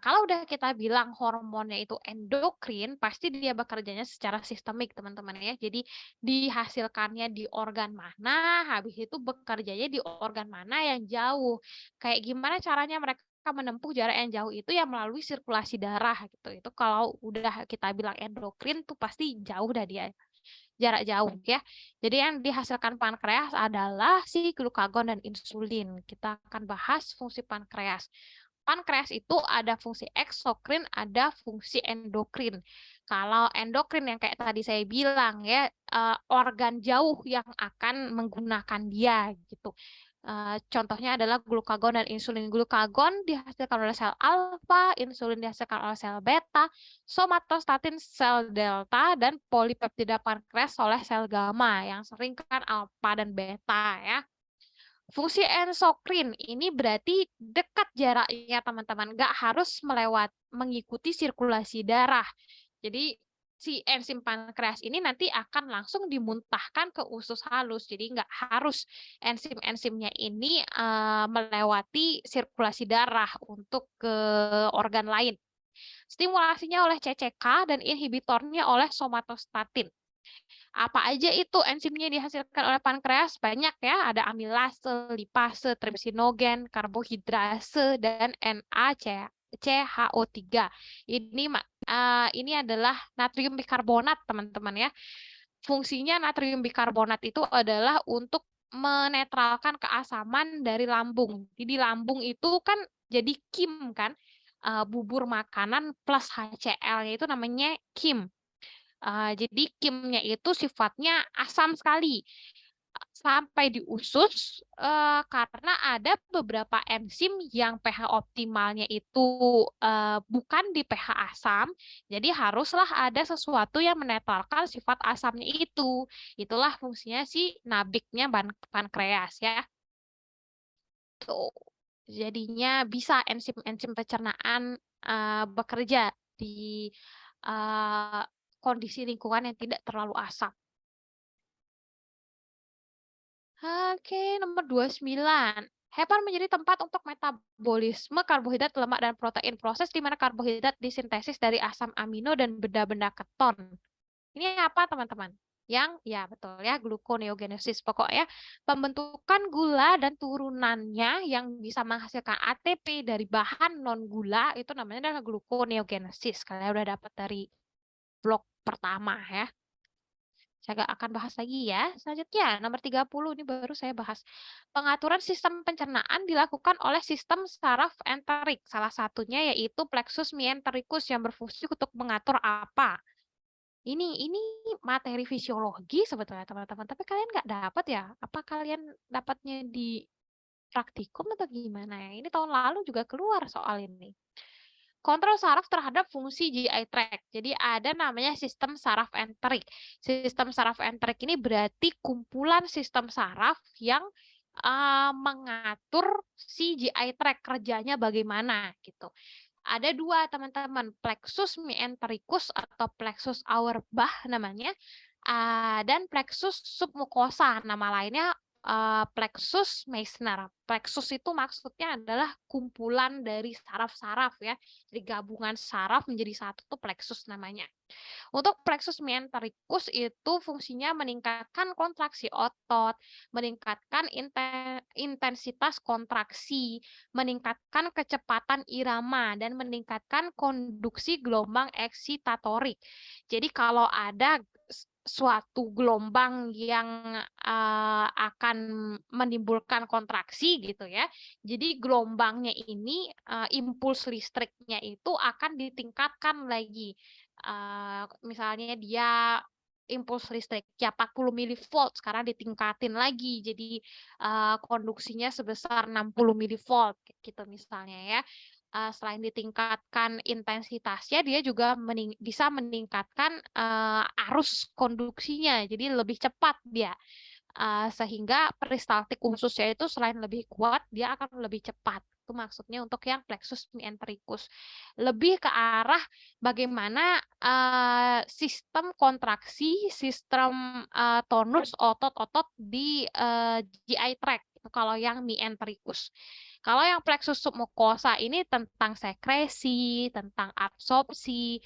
Kalau udah kita bilang hormonnya itu endokrin, pasti dia bekerjanya secara sistemik, teman-teman ya. Jadi dihasilkannya di organ mana, habis itu bekerjanya di organ mana yang jauh. Kayak gimana caranya mereka menempuh jarak yang jauh itu ya melalui sirkulasi darah gitu. Itu kalau udah kita bilang endokrin tuh pasti jauh dah dia jarak jauh ya. Jadi yang dihasilkan pankreas adalah si glukagon dan insulin. Kita akan bahas fungsi pankreas. Pankreas itu ada fungsi eksokrin, ada fungsi endokrin. Kalau endokrin yang kayak tadi saya bilang ya, organ jauh yang akan menggunakan dia gitu. Contohnya adalah glukagon dan insulin. Glukagon dihasilkan oleh sel alfa, insulin dihasilkan oleh sel beta, somatostatin sel delta, dan polipeptida pankreas oleh sel gamma yang sering kan alfa dan beta ya. Fungsi endokrin ini berarti dekat jaraknya teman-teman, nggak harus mengikuti sirkulasi darah. Jadi si enzim pankreas ini nanti akan langsung dimuntahkan ke usus halus. Jadi nggak harus enzim-enzimnya ini melewati sirkulasi darah untuk ke organ lain. Stimulasinya oleh CCK dan inhibitornya oleh somatostatin. Apa aja itu enzimnya dihasilkan oleh pankreas? Banyak ya, ada amilase, lipase, trypsinogen, karbohidrase, dan NaCHO3. Ini adalah natrium bikarbonat, teman-teman ya. Fungsinya natrium bikarbonat itu adalah untuk menetralkan keasaman dari lambung. Jadi lambung itu kan jadi KIM kan, bubur makanan plus HCl-nya itu namanya KIM. Jadi kimnya itu sifatnya asam sekali sampai di usus karena ada beberapa enzim yang pH optimalnya itu bukan di pH asam, jadi haruslah ada sesuatu yang menetralkan sifat asamnya itu. Itulah fungsinya si nabiknya pankreas ya. Tuh. Jadinya bisa enzim-enzim pencernaan bekerja di eee, kondisi lingkungan yang tidak terlalu asam. Oke, nomor 29. Hepan menjadi tempat untuk metabolisme karbohidrat, lemak, dan protein. Proses di mana karbohidrat disintesis dari asam amino dan benda-benda keton. Ini apa, teman-teman? Ya betul ya, gluconeogenesis. Pokoknya pembentukan gula dan turunannya yang bisa menghasilkan ATP dari bahan non-gula itu namanya adalah gluconeogenesis. Kalian udah dapat dari blok pertama ya. Saya nggak akan bahas lagi ya. Selanjutnya, nomor 30 ini baru saya bahas. Pengaturan sistem pencernaan dilakukan oleh sistem saraf enterik. Salah satunya yaitu plexus mientericus yang berfungsi untuk mengatur apa? Ini materi fisiologi sebetulnya teman-teman, tapi kalian nggak dapat ya? Apa kalian dapatnya di praktikum atau gimana ya? Ini tahun lalu juga keluar soal ini. Kontrol saraf terhadap fungsi GI tract. Jadi ada namanya sistem saraf enterik. Sistem saraf enterik ini berarti kumpulan sistem saraf yang mengatur si GI tract kerjanya bagaimana gitu. Ada dua teman-teman, plexus mientericus atau plexus Auerbach namanya, dan plexus submucosa, nama lainnya plexus Meissner. Plexus itu maksudnya adalah kumpulan dari saraf-saraf ya. Jadi gabungan saraf menjadi satu tuh plexus namanya. Untuk plexus mientericus itu fungsinya meningkatkan kontraksi otot, meningkatkan intensitas kontraksi, meningkatkan kecepatan irama, dan meningkatkan konduksi gelombang eksitatorik. Jadi kalau ada suatu gelombang yang akan menimbulkan kontraksi gitu ya. Jadi gelombangnya ini impuls listriknya itu akan ditingkatkan lagi. Misalnya dia impuls listrik ya 40 milivolt sekarang ditingkatin lagi jadi konduksinya sebesar 60 milivolt gitu misalnya ya. Selain ditingkatkan intensitasnya, dia juga bisa meningkatkan arus konduksinya, jadi lebih cepat dia. Sehingga peristaltik ususnya itu selain lebih kuat, dia akan lebih cepat. Itu maksudnya untuk yang plexus mientericus. Lebih ke arah bagaimana sistem kontraksi, sistem tonus otot-otot di GI tract. Kalau yang mientericus. Kalau yang plexus submucosa ini tentang sekresi, tentang absorpsi,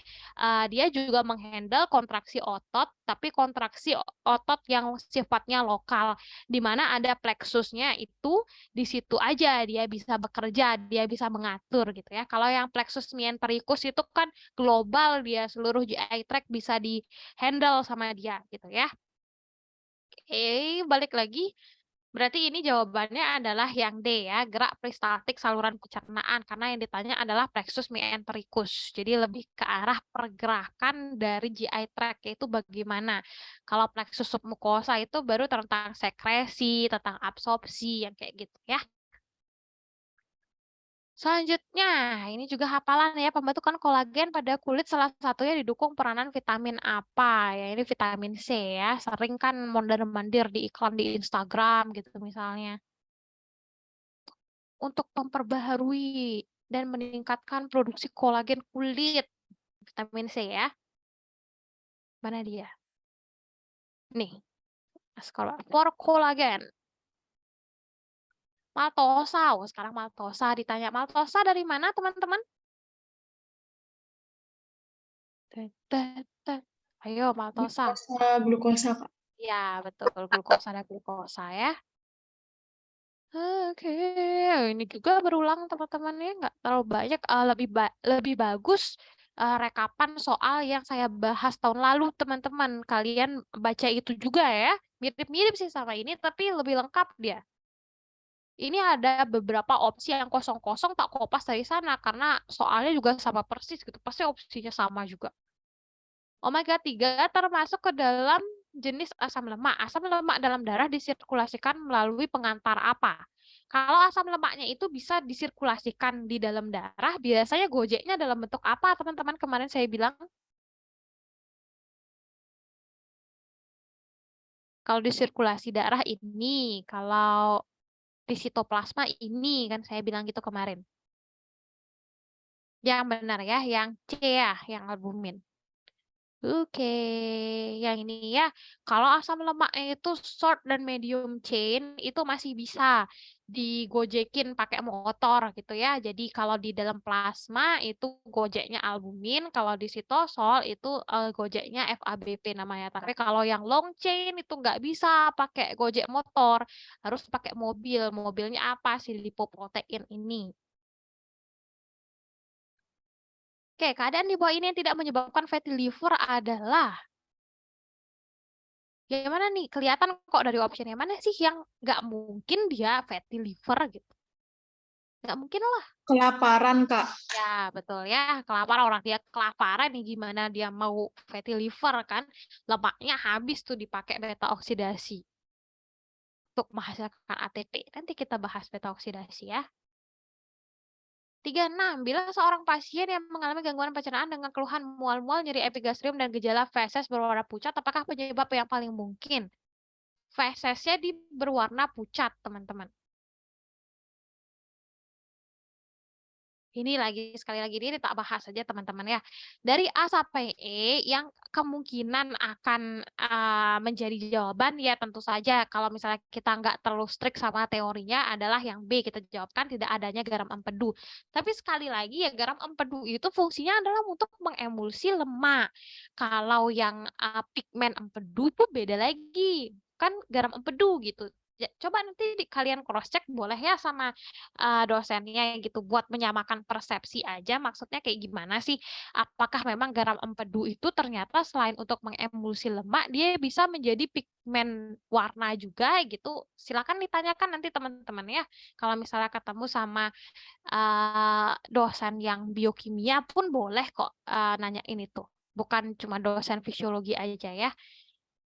dia juga menghandle kontraksi otot, tapi kontraksi otot yang sifatnya lokal, di mana ada plexusnya itu di situ aja dia bisa bekerja, dia bisa mengatur gitu ya. Kalau yang plexus mientericus itu kan global, dia seluruh GI tract bisa di-handle sama dia gitu ya. Oke, balik lagi. Berarti ini jawabannya adalah yang D ya, gerak peristaltik saluran pencernaan karena yang ditanya adalah plexus mientericus. Jadi lebih ke arah pergerakan dari GI tract yaitu bagaimana. Kalau plexus submucosa itu baru tentang sekresi, tentang absorpsi yang kayak gitu ya. Selanjutnya, ini juga hafalan ya, pembentukan kolagen pada kulit salah satunya didukung peranan vitamin apa? Ya, ini vitamin C ya. Sering kan mondar-mandir di iklan di Instagram gitu misalnya. Untuk memperbaharui dan meningkatkan produksi kolagen kulit, vitamin C ya. Mana dia? Nih, for kolagen. Maltosa, oh, sekarang maltosa ditanya. Maltosa dari mana teman-teman? Ayo maltosa.
Glukosa, Kak.
Ya, betul. Glukosa dan glukosa ya. Oke, ini juga berulang teman-teman ya, nggak terlalu banyak. Lebih bagus rekapan soal yang saya bahas tahun lalu teman-teman. Kalian baca itu juga ya. Mirip-mirip sih sama ini, tapi lebih lengkap dia. Ini ada beberapa opsi yang kosong-kosong tak kopas dari sana karena soalnya juga sama persis gitu. Pasti opsinya sama juga. Omega 3 termasuk ke dalam jenis asam lemak. Asam lemak dalam darah disirkulasikan melalui pengantar apa? Kalau asam lemaknya itu bisa disirkulasikan di dalam darah, biasanya gojeknya dalam bentuk apa, teman-teman? Kemarin saya bilang, kalau disirkulasi darah ini, kalau di sitoplasma ini, kan saya bilang gitu kemarin. Yang benar ya, yang C ya, yang albumin. Oke, yang ini ya, kalau asam lemaknya itu short dan medium chain itu masih bisa digojekin pakai motor gitu ya. Jadi kalau di dalam plasma itu gojeknya albumin, kalau di sitosol itu gojeknya FABP namanya. Tapi kalau yang long chain itu nggak bisa pakai gojek motor, harus pakai mobil. Mobilnya apa? Si lipoprotein ini. Oke, keadaan di bawah ini yang tidak menyebabkan fatty liver adalah yang mana nih? Kelihatan kok dari option yang mana sih yang nggak mungkin dia fatty liver gitu? Nggak mungkin lah.
Kelaparan, Kak.
Ya, betul ya. Kelaparan orang dia kelaparan nih gimana dia mau fatty liver kan? Lemaknya habis tuh dipakai beta oksidasi untuk menghasilkan ATP. Nanti kita bahas beta oksidasi ya. 36. Bila seorang pasien yang mengalami gangguan pencernaan dengan keluhan mual-mual, nyeri epigastrium, dan gejala feses berwarna pucat, apakah penyebab yang paling mungkin? Fesesnya berwarna pucat, teman-teman. Ini lagi sekali lagi ini tak bahas saja teman-teman ya. Dari A sampai E yang kemungkinan akan menjadi jawaban ya tentu saja kalau misalnya kita nggak terlalu strict sama teorinya adalah yang B kita jawabkan tidak adanya garam empedu. Tapi sekali lagi ya garam empedu itu fungsinya adalah untuk mengemulsi lemak. Kalau yang pigmen empedu itu beda lagi, kan garam empedu gitu. Ya, coba nanti kalian cross check boleh ya sama dosennya gitu buat menyamakan persepsi aja maksudnya kayak gimana sih? Apakah memang garam empedu itu ternyata selain untuk mengemulsi lemak dia bisa menjadi pigmen warna juga gitu? Silakan ditanyakan nanti teman-teman ya. Kalau misalnya ketemu sama dosen yang biokimia pun boleh kok nanyain itu. Bukan cuma dosen fisiologi aja ya.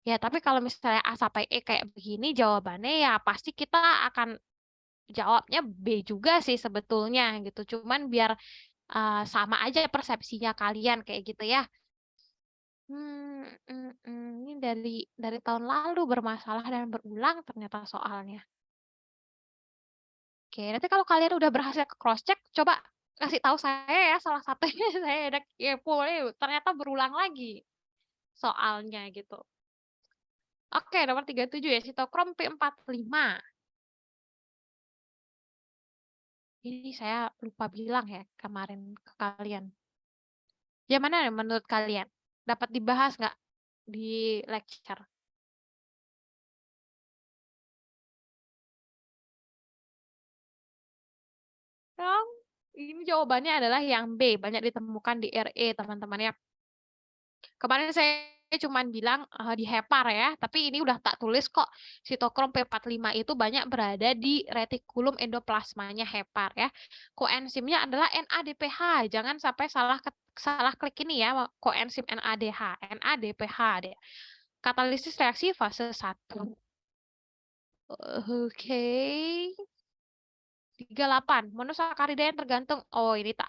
Ya, tapi kalau misalnya A sampai E kayak begini jawabannya ya pasti kita akan jawabnya B juga sih sebetulnya gitu, cuman biar, sama aja persepsinya kalian kayak gitu ya. Ini dari tahun lalu bermasalah dan berulang ternyata soalnya. Oke, nanti kalau kalian udah berhasil ke cross check coba kasih tahu saya ya salah satunya saya ada kepo nih, ternyata berulang lagi soalnya gitu. Oke, nomor 37 ya, sitokrom P45. Ini saya lupa bilang ya kemarin ke kalian. Yang mana nih menurut kalian? Dapat dibahas nggak di lecture? Yang ini jawabannya adalah yang B, banyak ditemukan di RE teman-teman ya. Kemarin saya cuman bilang, di hepar ya, tapi ini udah tak tulis kok, sitokrom P45 itu banyak berada di retikulum endoplasmanya hepar ya. Koenzimnya adalah NADPH, jangan sampai salah klik ini ya, koenzim NADH, NADPH deh. Katalisis reaksi fase 1. Oke. 38. Monosakarida yang tergantung, oh ini tak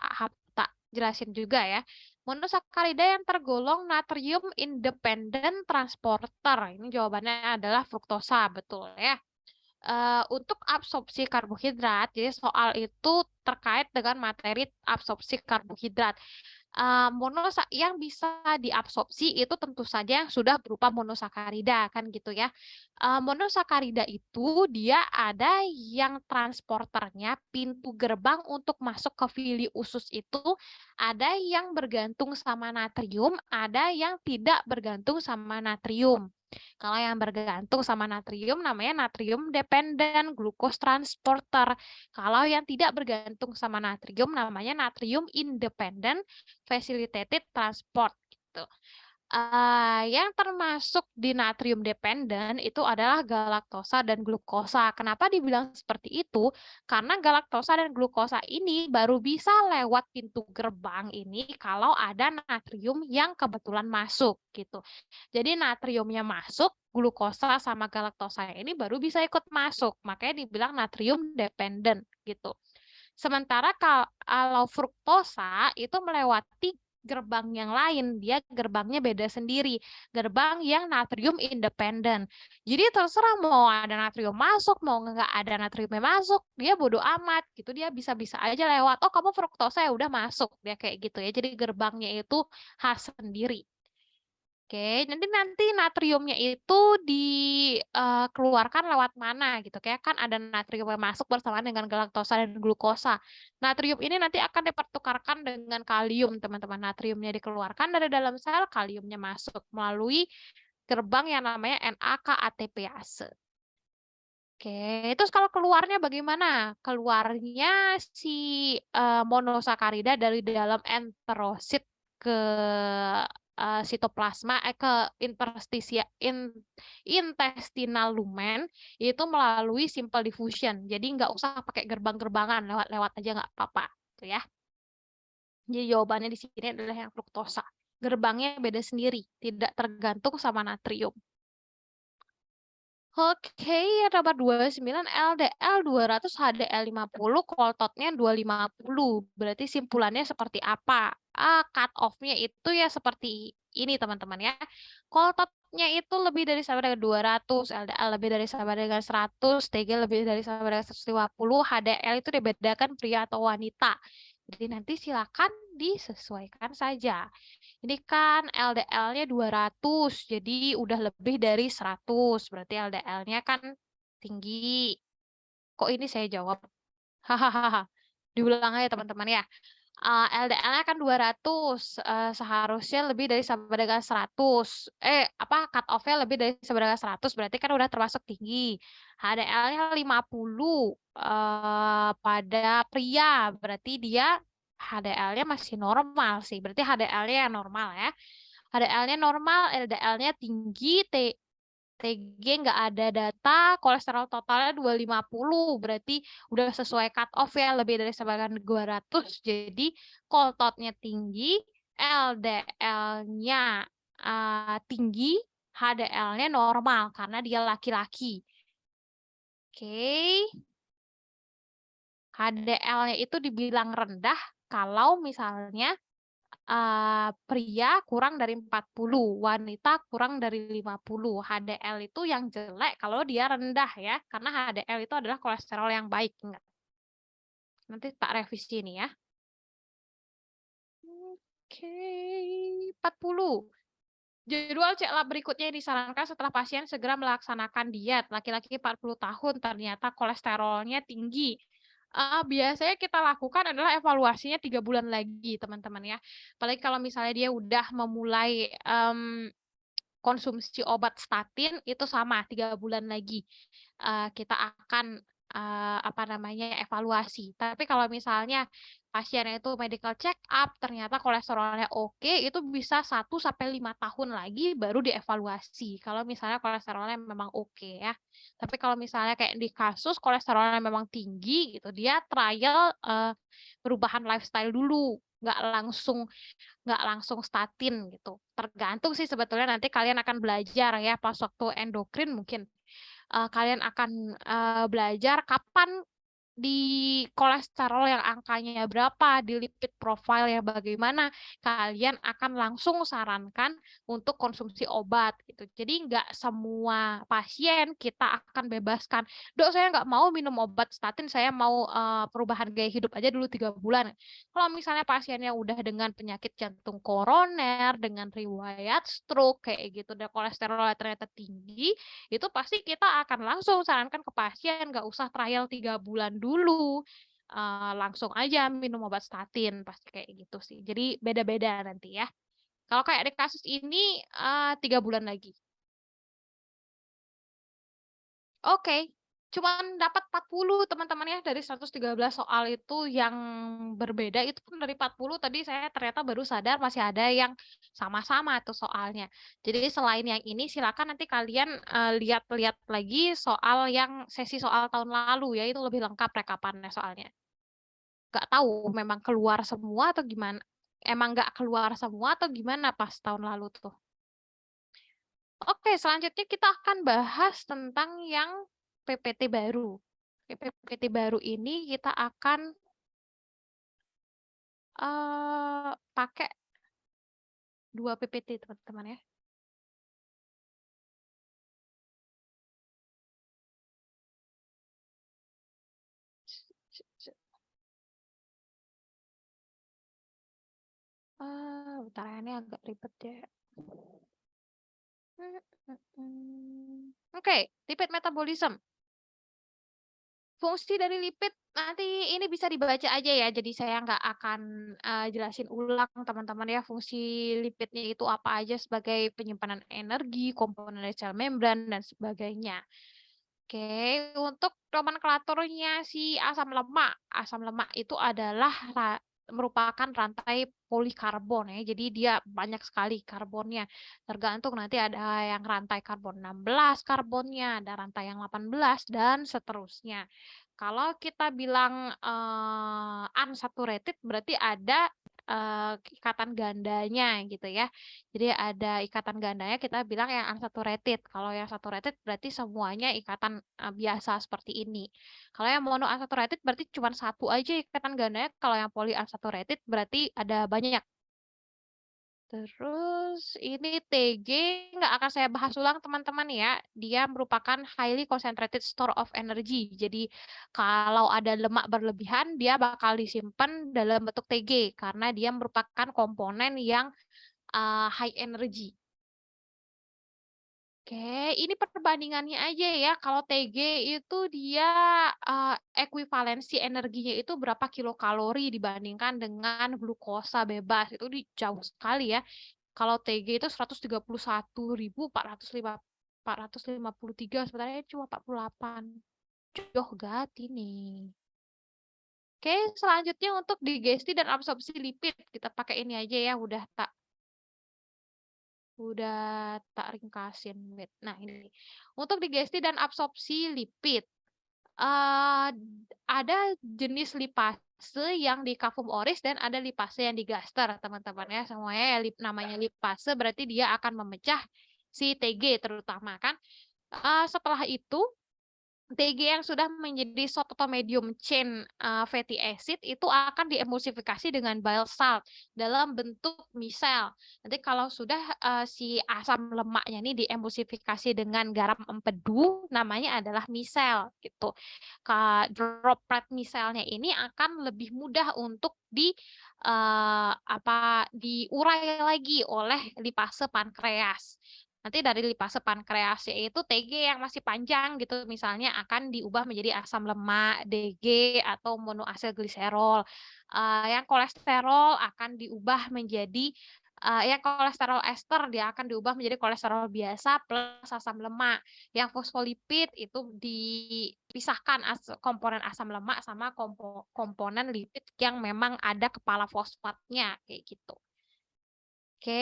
jelasin juga ya. Monosakarida yang tergolong natrium independent transporter. Ini jawabannya adalah fruktosa, betul ya. Untuk absorpsi karbohidrat, jadi soal itu terkait dengan materi absorpsi karbohidrat. Yang bisa diabsorpsi itu tentu saja yang sudah berupa monosakarida kan gitu ya. Monosakarida itu dia ada yang transporternya pintu gerbang untuk masuk ke fili usus itu ada yang bergantung sama natrium, ada yang tidak bergantung sama natrium. Kalau yang bergantung sama natrium namanya natrium dependent glucose transporter. Kalau yang tidak bergantung sama natrium namanya natrium independent facilitated transport gitu. Yang termasuk di natrium dependent itu adalah galaktosa dan glukosa. Kenapa dibilang seperti itu? Karena galaktosa dan glukosa ini baru bisa lewat pintu gerbang ini kalau ada natrium yang kebetulan masuk gitu. Jadi natriumnya masuk, glukosa sama galaktosa ini baru bisa ikut masuk. Makanya dibilang natrium dependent gitu. Sementara kalau fruktosa itu melewati gerbang yang lain, dia gerbangnya beda sendiri. Gerbang yang natrium independen. Jadi terserah mau ada natrium masuk, mau nggak ada natriumnya masuk, dia bodo amat gitu. Dia bisa-bisa aja lewat. Oh, kamu fruktosa ya udah masuk. Dia kayak gitu ya. Jadi gerbangnya itu khas sendiri. Oke, nanti nanti natriumnya itu dikeluarkan lewat mana gitu. Kayak kan ada natrium yang masuk bersamaan dengan galaktosa dan glukosa. Natrium ini nanti akan dipertukarkan dengan kalium, teman-teman. Natriumnya dikeluarkan dari dalam sel, kaliumnya masuk melalui gerbang yang namanya NAK-ATPase. Oke, terus kalau keluarnya bagaimana? Keluarnya si monosakarida dari dalam enterosit ke sitoplasma ke intestinal lumen itu melalui simple diffusion. Jadi nggak usah pakai gerbang-gerbangan, lewat-lewat aja nggak apa-apa, tuh ya. Jadi jawabannya di sini adalah yang fruktosa. Gerbangnya beda sendiri, tidak tergantung sama natrium. Oke, nomor 29 LDL 200 HDL 50, koltotnya 250. Berarti simpulannya seperti apa? Cut off-nya itu ya seperti ini teman-teman ya. Koltotnya itu lebih dari sama dengan 200, LDL lebih dari sama dengan 100, TG lebih dari sama dengan 150, HDL itu dibedakan pria atau wanita. Jadi nanti silakan disesuaikan saja. Ini kan LDL-nya 200, jadi udah lebih dari 100. Berarti LDL-nya kan tinggi. Kok ini saya jawab? Hahaha. Diulang aja teman-teman ya. LDL-nya kan 200, seharusnya lebih dari sama dengan 100. Cut off-nya lebih dari sama dengan 100, berarti kan udah termasuk tinggi. HDL-nya 50 pada pria, berarti dia HDL-nya masih normal sih. Berarti HDL-nya yang normal ya. HDL-nya normal, LDL-nya tinggi, TG nggak ada data, kolesterol totalnya 250, berarti udah sesuai cut off ya, lebih dari sebagian 200, jadi koltotnya tinggi, LDL-nya tinggi, HDL-nya normal, karena dia laki-laki. Oke, HDL-nya itu dibilang rendah kalau misalnya pria kurang dari 40, wanita kurang dari 50. HDL itu yang jelek kalau dia rendah ya, karena HDL itu adalah kolesterol yang baik. Ingat. Nanti tak revisi ini ya. Oke, 40. Jadwal cek lab berikutnya yang disarankan setelah pasien segera melaksanakan diet. Laki-laki 40 tahun ternyata kolesterolnya tinggi. Biasanya kita lakukan adalah evaluasinya 3 bulan lagi, teman-teman ya. Apalagi kalau misalnya dia udah memulai konsumsi obat statin, itu sama 3 bulan lagi kita akan evaluasi. Tapi kalau misalnya pasiennya itu medical check up, ternyata kolesterolnya oke, itu bisa 1 sampai 5 tahun lagi baru dievaluasi. Kalau misalnya kolesterolnya memang oke ya. Tapi kalau misalnya kayak di kasus kolesterolnya memang tinggi gitu, dia trial perubahan lifestyle dulu, nggak langsung statin gitu. Tergantung sih sebetulnya nanti kalian akan belajar ya pas waktu endokrin mungkin kalian akan belajar kapan di kolesterol yang angkanya berapa, di lipid profile yang bagaimana, kalian akan langsung sarankan untuk konsumsi obat gitu. Jadi nggak semua pasien kita akan bebaskan, dok saya nggak mau minum obat statin, saya mau perubahan gaya hidup aja dulu 3 bulan. Kalau misalnya pasiennya udah dengan penyakit jantung koroner, dengan riwayat stroke kayak gitu, dan kolesterolnya ternyata tinggi, itu pasti kita akan langsung sarankan ke pasien, nggak usah trial 3 bulan dulu, langsung aja minum obat statin, pasti kayak gitu sih. Jadi beda-beda nanti ya. Kalau kayak di kasus ini, 3 bulan lagi. Oke, cuman dapat 40 teman-teman ya, dari 113 soal itu yang berbeda, itu pun dari 40 tadi saya ternyata baru sadar masih ada yang sama-sama tuh soalnya. Jadi selain yang ini silakan nanti kalian, lihat-lihat lagi soal yang sesi soal tahun lalu ya, itu lebih lengkap rekapannya soalnya. Nggak tahu memang keluar semua atau gimana, emang nggak keluar semua atau gimana pas tahun lalu tuh? Oke, selanjutnya kita akan bahas tentang yang PPT baru. PPT baru ini kita akan pakai 2 PPT teman-teman ya. Bentar ya, ini agak ribet ya. Oke, lipid metabolism. Fungsi dari lipid nanti ini bisa dibaca aja ya, jadi saya nggak akan, jelasin ulang teman-teman ya, fungsi lipidnya itu apa aja sebagai penyimpanan energi, komponen dari sel membran, dan sebagainya. Oke, untuk nomenklaturnya si asam lemak itu adalah merupakan rantai polikarbon ya, jadi dia banyak sekali karbonnya. Tergantung nanti ada yang rantai karbon 16 karbonnya, ada rantai yang 18 dan seterusnya. Kalau kita bilang, unsaturated berarti ada, ikatan gandanya gitu ya. Jadi ada ikatan gandanya kita bilang yang unsaturated. Kalau yang saturated berarti semuanya ikatan, biasa seperti ini. Kalau yang monounsaturated berarti cuma satu aja ikatan gandanya, kalau yang polyunsaturated berarti ada banyak. Terus ini TG nggak akan saya bahas ulang teman-teman ya, dia merupakan highly concentrated store of energy. Jadi kalau ada lemak berlebihan, dia bakal disimpan dalam bentuk TG karena dia merupakan komponen yang high energy. Oke, ini perbandingannya aja ya. Kalau TG itu dia ekuivalensi energinya itu berapa kilokalori dibandingkan dengan glukosa bebas. Itu jauh sekali ya. Kalau TG itu 131.453, sebenarnya cuma 48. Jauh banget ini. Oke, selanjutnya untuk digesti dan absorpsi lipid. Kita pakai ini aja ya, udah tak ringkasin. Wait. Nah, ini. Untuk digesti dan absorpsi lipid, eee, ada jenis lipase yang di kafum oris dan ada lipase yang di gaster, teman-teman ya. Semuanya ya namanya lipase berarti dia akan memecah si TG terutama kan. Setelah itu TG yang sudah menjadi short atau medium chain fatty acid itu akan diemulsifikasi dengan bile salt dalam bentuk misel. Nanti kalau sudah si asam lemaknya ini diemulsifikasi dengan garam empedu, namanya adalah misel gitu. Droplet miselnya ini akan lebih mudah untuk diurai lagi oleh lipase pankreas. Nanti dari lipase pankreas yaitu TG yang masih panjang gitu misalnya akan diubah menjadi asam lemak, DG atau monoasilgliserol. Yang kolesterol akan diubah menjadi yang kolesterol ester dia akan diubah menjadi kolesterol biasa plus asam lemak. Yang fosfolipid itu dipisahkan komponen asam lemak sama komponen lipid yang memang ada kepala fosfatnya kayak gitu. Oke,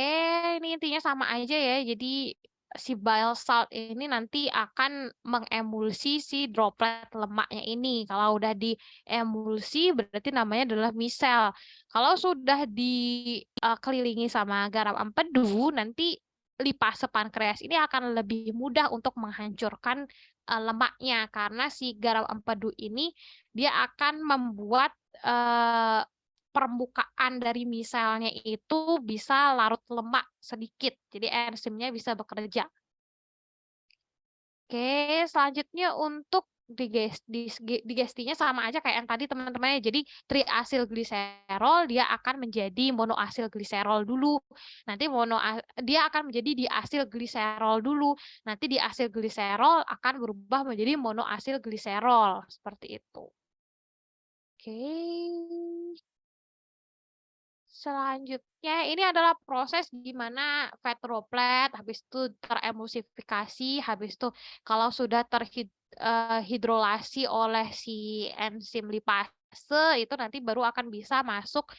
ini intinya sama aja ya. Jadi si bile salt ini nanti akan mengemulsi si droplet lemaknya ini. Kalau udah diemulsi berarti namanya adalah misel. Kalau sudah dikelilingi sama garam empedu, nanti lipase pankreas ini akan lebih mudah untuk menghancurkan lemaknya karena si garam empedu ini dia akan membuat eh, permukaan dari miselnya itu bisa larut lemak sedikit, jadi enzimnya bisa bekerja. Oke, selanjutnya untuk digestinya sama aja kayak yang tadi teman-teman ya. Jadi triasilgliserol dia akan menjadi monoasilgliserol dulu. Nanti dia akan menjadi diasilgliserol dulu. Nanti diasilgliserol akan berubah menjadi monoasilgliserol seperti itu. Oke. Selanjutnya ini adalah proses di mana fat droplet habis itu teremulsifikasi, habis itu kalau sudah hidrolasi oleh si enzim lipase itu nanti baru akan bisa masuk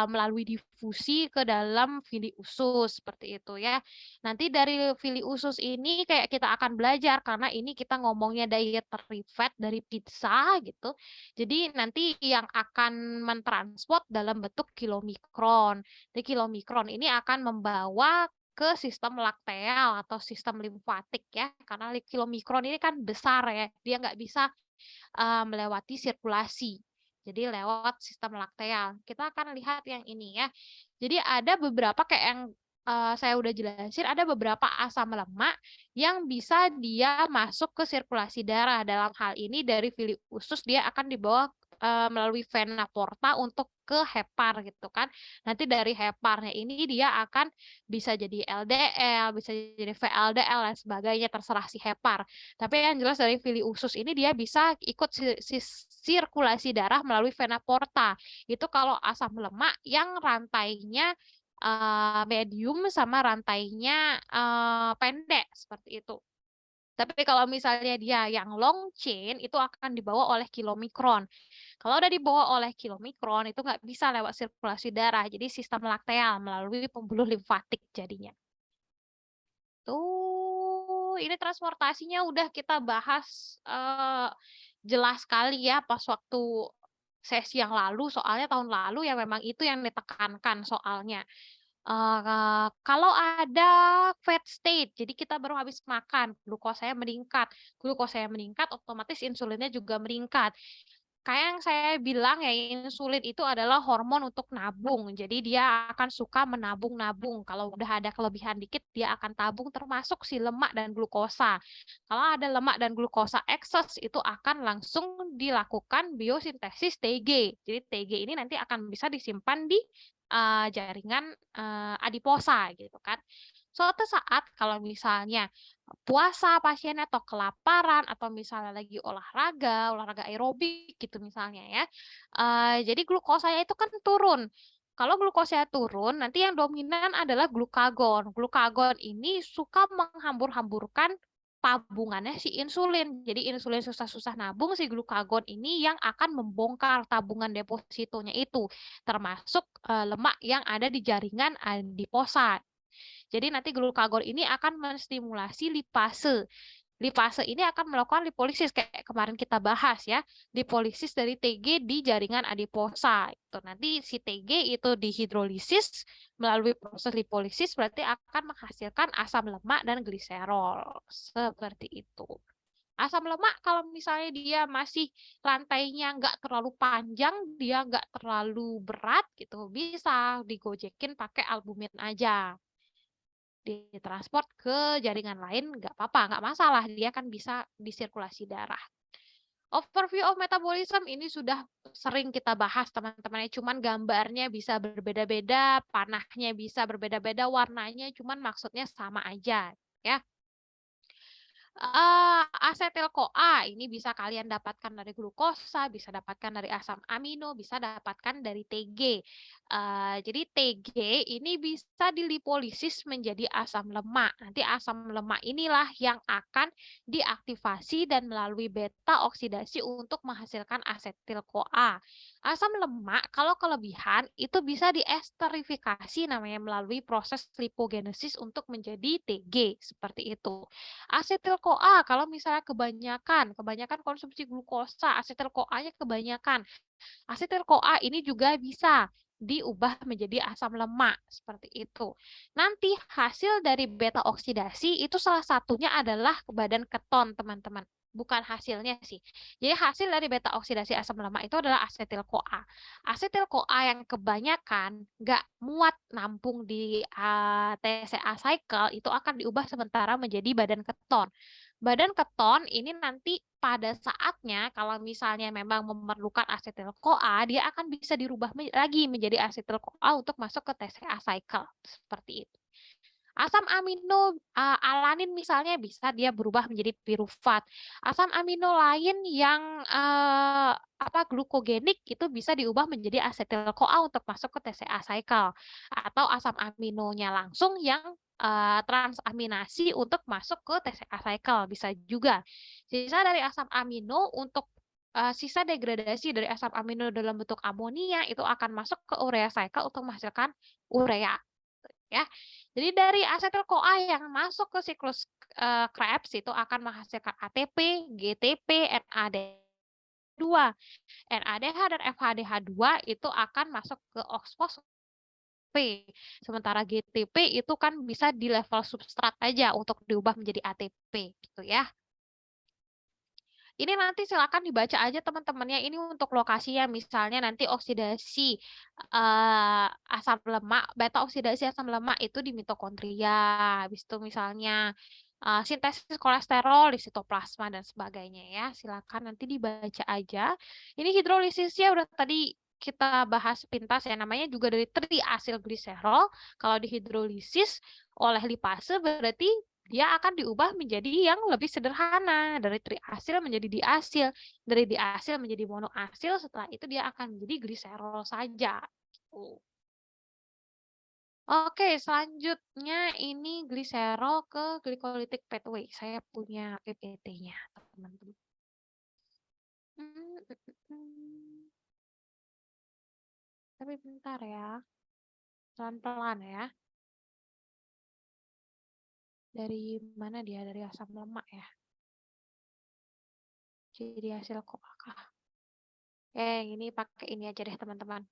melalui difusi ke dalam villi usus seperti itu ya. Nanti dari villi usus ini kayak kita akan belajar karena ini kita ngomongnya dietary fat dari pizza gitu. Jadi nanti yang akan mentransport dalam bentuk kilomikron. Jadi kilomikron ini akan membawa ke sistem lakteal atau sistem limfatik ya, karena kilomikron ini kan besar ya, dia nggak bisa melewati sirkulasi. Jadi lewat sistem lakteal. Kita akan lihat yang ini ya. Jadi ada beberapa kayak yang saya udah jelasin, ada beberapa asam lemak yang bisa dia masuk ke sirkulasi darah. Dalam hal ini dari villi usus dia akan dibawa melalui vena porta untuk ke hepar gitu kan. Nanti dari heparnya ini dia akan bisa jadi LDL, bisa jadi VLDL dan sebagainya terserah si hepar. Tapi yang jelas dari villi usus ini dia bisa ikut sirkulasi darah melalui vena porta. Itu kalau asam lemak yang rantainya medium sama rantainya pendek seperti itu. Tapi kalau misalnya dia yang long chain itu akan dibawa oleh kilomikron. Kalau udah dibawa oleh kilomikron itu nggak bisa lewat sirkulasi darah, jadi sistem lakteal melalui pembuluh limfatik jadinya. Tuh, ini transportasinya udah kita bahas jelas sekali ya pas waktu sesi yang lalu, soalnya tahun lalu ya memang itu yang ditekankan soalnya. Kalau ada fat state, jadi kita baru habis makan, glukosanya meningkat, otomatis insulinnya juga meningkat. Kayak yang saya bilang ya, insulin itu adalah hormon untuk nabung. Jadi dia akan suka menabung-nabung. Kalau udah ada kelebihan dikit, dia akan tabung termasuk si lemak dan glukosa. Kalau ada lemak dan glukosa excess, itu akan langsung dilakukan biosintesis TG. Jadi TG ini nanti akan bisa disimpan di jaringan adiposa gitu kan. Suatu saat kalau misalnya puasa pasiennya atau kelaparan atau misalnya lagi olahraga aerobik gitu misalnya ya. Jadi glukosanya itu kan turun. Kalau glukosanya turun, nanti yang dominan adalah glukagon. Glukagon ini suka menghambur-hamburkan tabungannya si insulin. Jadi insulin susah-susah nabung, si glukagon ini yang akan membongkar tabungan depositonya itu, termasuk lemak yang ada di jaringan adiposa. Jadi nanti glukagon ini akan menstimulasi lipase. Lipase ini akan melakukan lipolisis kayak kemarin kita bahas ya, lipolisis dari TG di jaringan adiposa. Itu nanti si TG itu dihidrolisis melalui proses lipolisis berarti akan menghasilkan asam lemak dan gliserol. Seperti itu. Asam lemak kalau misalnya dia masih rantainya nggak terlalu panjang, dia nggak terlalu berat gitu, bisa digojekin pakai albumin aja, ditransport ke jaringan lain nggak apa-apa, nggak masalah, dia kan bisa disirkulasi darah. Overview of metabolism ini sudah sering kita bahas teman-teman ya, cuman gambarnya bisa berbeda-beda, panahnya bisa berbeda-beda, warnanya cuman maksudnya sama aja ya. Asetil-CoA ini bisa kalian dapatkan dari glukosa, bisa dapatkan dari asam amino, bisa dapatkan dari TG. Jadi TG ini bisa dilipolisis menjadi asam lemak. Nanti asam lemak inilah yang akan diaktifasi dan melalui beta oksidasi untuk menghasilkan asetil-CoA. Asam lemak kalau kelebihan itu bisa diesterifikasi namanya melalui proses lipogenesis untuk menjadi TG seperti itu. Asetil-CoA kalau misalnya kebanyakan konsumsi glukosa, asetil-CoA-nya kebanyakan. Asetil-CoA ini juga bisa diubah menjadi asam lemak seperti itu. Nanti hasil dari beta oksidasi itu salah satunya adalah badan keton, teman-teman. Bukan hasilnya sih. Jadi hasil dari beta oksidasi asam lemak itu adalah asetil-CoA. Asetil-CoA yang kebanyakan nggak muat nampung di TCA cycle itu akan diubah sementara menjadi badan keton. Badan keton ini nanti pada saatnya kalau misalnya memang memerlukan asetil-CoA, dia akan bisa dirubah lagi menjadi asetil-CoA untuk masuk ke TCA cycle seperti itu. Asam amino alanin misalnya bisa dia berubah menjadi pirufat. Asam amino lain yang glukogenik itu bisa diubah menjadi asetil-CoA untuk masuk ke TCA cycle. Atau asam aminonya langsung yang transaminasi untuk masuk ke TCA cycle bisa juga. Sisa dari asam amino untuk sisa degradasi dari asam amino dalam bentuk amonia itu akan masuk ke urea cycle untuk menghasilkan urea ya. Jadi dari asetil-CoA yang masuk ke siklus Krebs itu akan menghasilkan ATP, GTP, NAD2. NADH dan FADH2 itu akan masuk ke oksfos P. Sementara GTP itu kan bisa di level substrat aja untuk diubah menjadi ATP gitu ya. Ini nanti silakan dibaca aja teman-temannya, ini untuk lokasinya, misalnya nanti oksidasi asam lemak, beta oksidasi asam lemak itu di mitokondria, habis itu misalnya sintesis kolesterol di sitoplasma dan sebagainya ya. Silakan nanti dibaca aja. Ini hidrolisisnya udah tadi kita bahas sepintas ya, namanya juga dari triasilgliserol. Kalau dihidrolisis oleh lipase berarti dia akan diubah menjadi yang lebih sederhana, dari triasil menjadi diasil, dari diasil menjadi monoasil, setelah itu dia akan menjadi gliserol saja. Gitu. Oke, selanjutnya ini gliserol ke glycolytic pathway. Saya punya PPT-nya, teman-teman. Tapi bentar ya, pelan-pelan ya. Dari mana dia? Dari asam lemak ya. Jadi hasil apakah? Ini pakai ini aja deh teman-teman.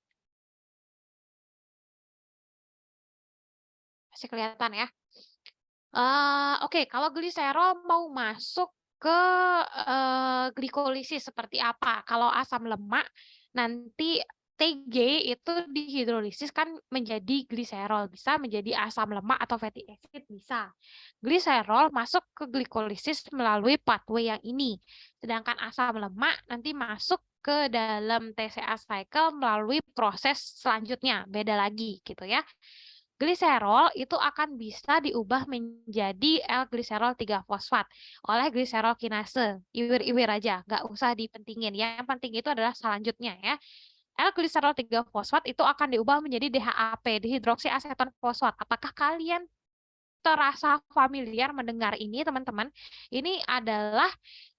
Masih kelihatan ya. Oke, kalau gliserol mau masuk ke glikolisis seperti apa? Kalau asam lemak nanti TG itu dihidrolisis kan menjadi gliserol, bisa menjadi asam lemak atau fatty acid bisa. Gliserol masuk ke glikolisis melalui pathway yang ini. Sedangkan asam lemak nanti masuk ke dalam TCA cycle melalui proses selanjutnya, beda lagi gitu ya. Gliserol itu akan bisa diubah menjadi L-gliserol 3-fosfat oleh gliserol kinase. Iwir-iwir aja, nggak usah dipentingin. Yang penting itu adalah selanjutnya ya. L-gliserol 3-fosfat itu akan diubah menjadi DHAP, dihidroksiaseton fosfat. Apakah kalian terasa familiar mendengar ini, teman-teman? Ini adalah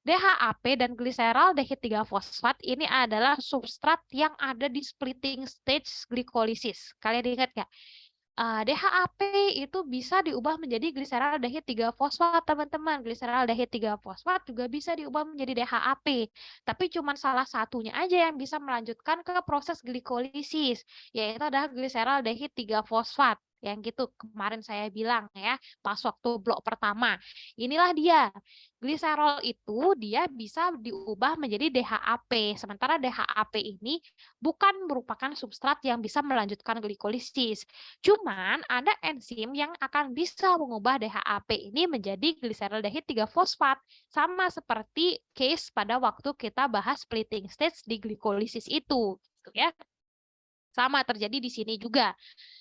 DHAP dan gliserol dehid 3-fosfat ini adalah substrat yang ada di splitting stage glikolisis. Kalian ingat nggak? DHAP itu bisa diubah menjadi gliseraldehid 3-fosfat, teman-teman. Gliseraldehid 3-fosfat juga bisa diubah menjadi DHAP. Tapi cuma salah satunya aja yang bisa melanjutkan ke proses glikolisis, yaitu adalah gliseraldehid 3-fosfat. Yang gitu kemarin saya bilang ya, pas waktu blok pertama. Inilah dia. Gliserol itu dia bisa diubah menjadi DHAP. Sementara DHAP ini bukan merupakan substrat yang bisa melanjutkan glikolisis. Cuman ada enzim yang akan bisa mengubah DHAP ini menjadi gliseraldehid 3-fosfat. Sama seperti case pada waktu kita bahas splitting stage di glikolisis itu. Gitu ya. Sama terjadi di sini juga.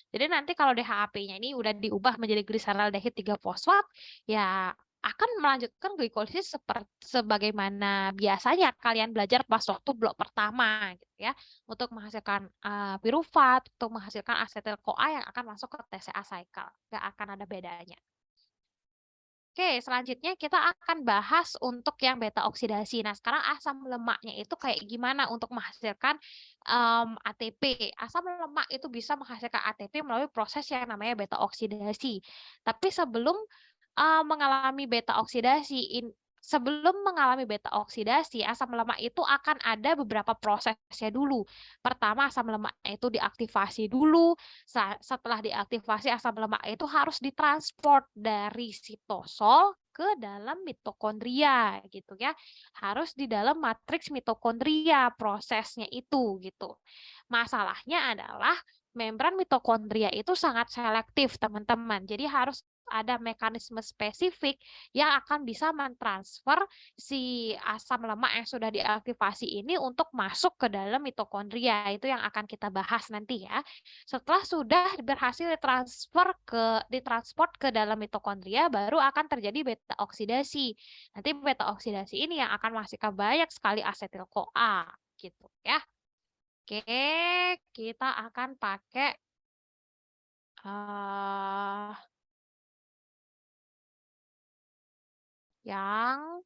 Jadi nanti kalau DHAP-nya ini udah diubah menjadi gliseraldehid 3-fosfat, ya akan melanjutkan glikolisis seperti sebagaimana biasanya kalian belajar pas waktu blok pertama gitu ya, untuk menghasilkan pirufat, untuk menghasilkan asetil-CoA yang akan masuk ke TCA cycle. Nggak akan ada bedanya. Oke, selanjutnya kita akan bahas untuk yang beta oksidasi. Nah, sekarang asam lemaknya itu kayak gimana untuk menghasilkan ATP. Asam lemak itu bisa menghasilkan ATP melalui proses yang namanya beta oksidasi. Tapi mengalami beta oksidasi, sebelum mengalami beta oksidasi, asam lemak itu akan ada beberapa prosesnya dulu. Pertama, asam lemak itu diaktifasi dulu. Setelah diaktifasi, asam lemak itu harus ditransport dari sitosol ke dalam mitokondria gitu ya. Harus di dalam matriks mitokondria prosesnya itu gitu. Masalahnya adalah membran mitokondria itu sangat selektif, teman-teman. Jadi harus ada mekanisme spesifik yang akan bisa mentransfer si asam lemak yang sudah diaktifasi ini untuk masuk ke dalam mitokondria. Itu yang akan kita bahas nanti ya. Setelah sudah berhasil ditransport ke dalam mitokondria, baru akan terjadi beta oksidasi. Nanti beta oksidasi ini yang akan menghasilkan banyak sekali asetil-CoA gitu ya. Oke, kita akan pakai yang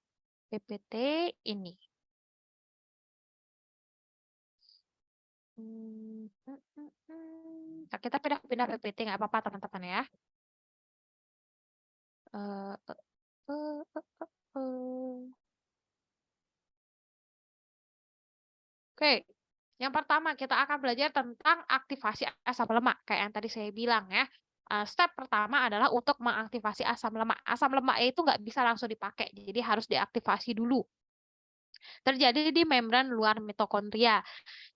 PPT ini. Kita pindah-pindah PPT nggak apa-apa teman-teman ya. Eh, eh, eh, Oke, yang pertama kita akan belajar tentang aktivasi asam lemak. Kayak yang tadi saya bilang ya. Step pertama adalah untuk mengaktifasi asam lemak. Asam lemak itu nggak bisa langsung dipakai, jadi harus diaktifasi dulu. terjadi di membran luar mitokondria.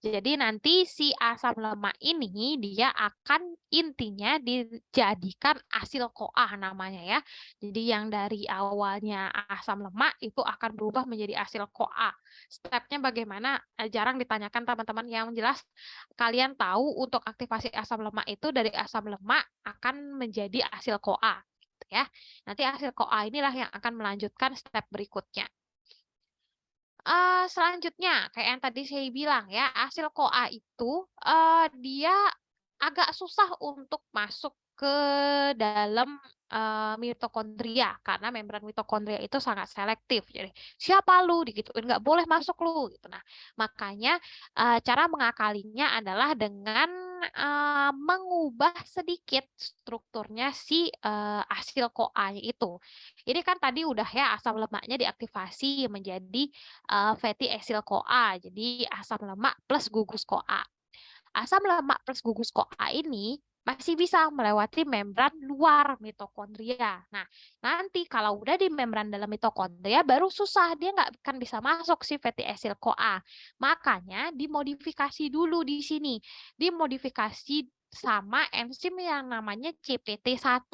Jadi nanti si asam lemak ini dia akan intinya dijadikan asil CoA namanya ya. Jadi yang dari awalnya asam lemak itu akan berubah menjadi asil CoA. Stepnya bagaimana? Jarang ditanyakan teman-teman. Yang jelas kalian tahu untuk aktivasi asam lemak itu dari asam lemak akan menjadi asil CoA. Gitu ya. Nanti hasil CoA inilah yang akan melanjutkan step berikutnya. Selanjutnya, kayak yang tadi saya bilang ya, hasil koa itu, dia agak susah untuk masuk ke dalam, mitokondria, karena membran mitokondria itu sangat selektif. Jadi, "Siapa lu?" Digituin, "Nggak boleh masuk lu," gitu. Nah, makanya, cara mengakalinya adalah dengan, mengubah sedikit strukturnya si, hasil koanya itu. Ini kan tadi udah ya asam lemaknya diaktifasi menjadi fatty acyl CoA, jadi asam lemak plus gugus CoA. Asam lemak plus gugus CoA ini masih bisa melewati membran luar mitokondria. Nah, nanti kalau udah di membran dalam mitokondria baru susah, dia nggak akan bisa masuk si fatty acyl CoA. Makanya dimodifikasi dulu di sini. Dimodifikasi sama enzim yang namanya CPT1.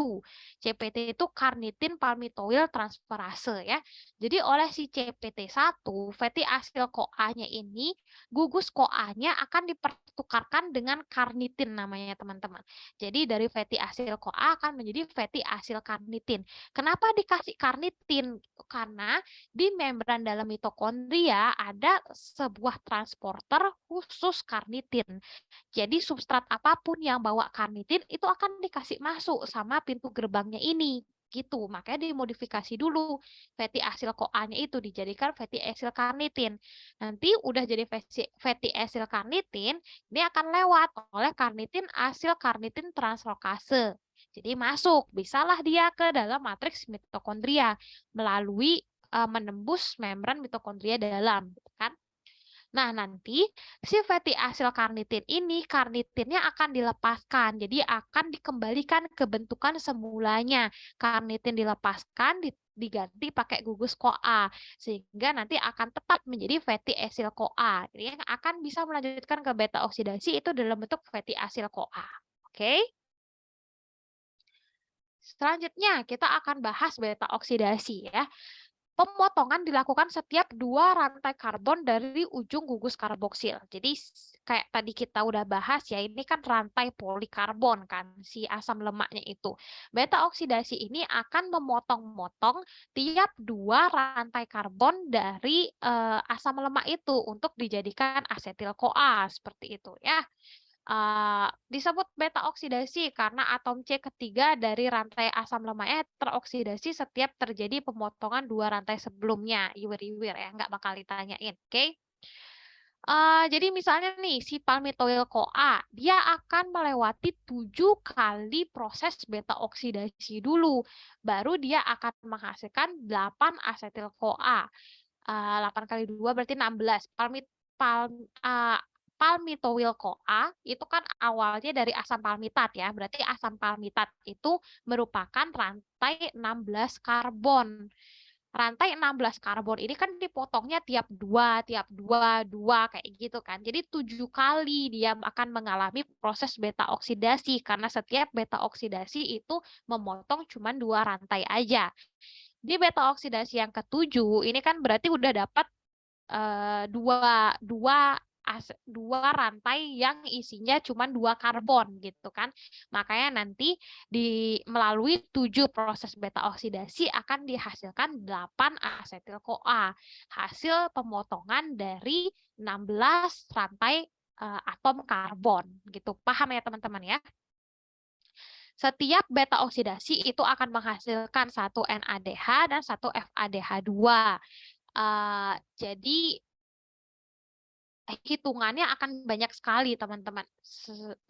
CPT itu carnitin palmitoyl transferase ya. Jadi oleh si CPT1, fatty acyl CoA-nya ini gugus CoA-nya akan dipertukarkan dengan carnitin namanya teman-teman. Jadi dari fatty acyl CoA akan menjadi fatty acyl carnitin. Kenapa dikasih carnitin? Karena di membran dalam mitokondria ada sebuah transporter khusus carnitin. Jadi substrat apapun yang bawa karnitin itu akan dikasih masuk sama pintu gerbangnya ini. Gitu, makanya dimodifikasi dulu fatty acyl CoA-nya itu dijadikan fatty acyl carnitin. Nanti udah jadi fatty acyl carnitin, ini akan lewat oleh carnitin acyl carnitin translokase. Jadi masuk, bisalah dia ke dalam matriks mitokondria melalui menembus membran mitokondria dalam, gitu kan? Nah, nanti si fatty acyl carnitin ini, carnitinnya akan dilepaskan. Jadi akan dikembalikan ke bentukan semulanya. Carnitin dilepaskan, diganti pakai gugus CoA. Sehingga nanti akan tetap menjadi fatty acyl CoA. Jadi yang akan bisa melanjutkan ke beta oksidasi itu dalam bentuk fatty acyl CoA. Oke? Selanjutnya, kita akan bahas beta oksidasi ya. Pemotongan dilakukan setiap 2 rantai karbon dari ujung gugus karboksil. Jadi kayak tadi kita udah bahas ya, ini kan rantai polikarbon kan, si asam lemaknya itu. Beta oksidasi ini akan memotong-motong tiap 2 rantai karbon dari asam lemak itu untuk dijadikan asetil CoA seperti itu ya. Disebut beta oksidasi karena atom C ketiga dari rantai asam lemaknya teroksidasi setiap terjadi pemotongan 2 rantai sebelumnya. Iwir-iwir ya, nggak bakal ditanyain. Oke? Jadi misalnya nih, si palmitoyl CoA, dia akan melewati 7 kali proses beta oksidasi dulu. Baru dia akan menghasilkan 8 asetil CoA. 8 kali 2 berarti 16. Palmitoyl CoA itu kan awalnya dari asam palmitat ya. Berarti asam palmitat itu merupakan rantai 16 karbon. Rantai 16 karbon ini kan dipotongnya tiap 2, 2 kayak gitu kan. Jadi 7 kali dia akan mengalami proses beta oksidasi karena setiap beta oksidasi itu memotong cuma 2 rantai aja. Di beta oksidasi yang ketujuh ini kan berarti udah dapat dua, dua rantai yang isinya cuma 2 karbon gitu kan. Makanya nanti melalui 7 proses beta oksidasi akan dihasilkan 8 asetil CoA. Hasil pemotongan dari 16 rantai atom karbon gitu. Paham ya teman-teman ya? Setiap beta oksidasi itu akan menghasilkan satu NADH dan satu FADH2. Jadi hitungannya akan banyak sekali teman-teman.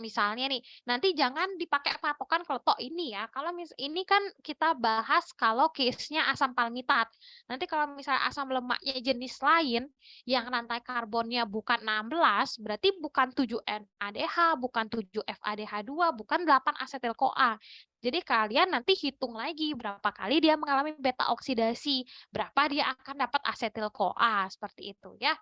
Misalnya nih, nanti jangan dipakai patokan kalau toh ini ya. Kalau ini kan kita bahas kalau case-nya asam palmitat. Nanti kalau misalnya asam lemaknya jenis lain yang rantai karbonnya bukan 16, berarti bukan 7 NADH, bukan 7 FADH2, bukan 8 asetil-CoA. Jadi kalian nanti hitung lagi berapa kali dia mengalami beta oksidasi, berapa dia akan dapat asetil-CoA seperti itu ya.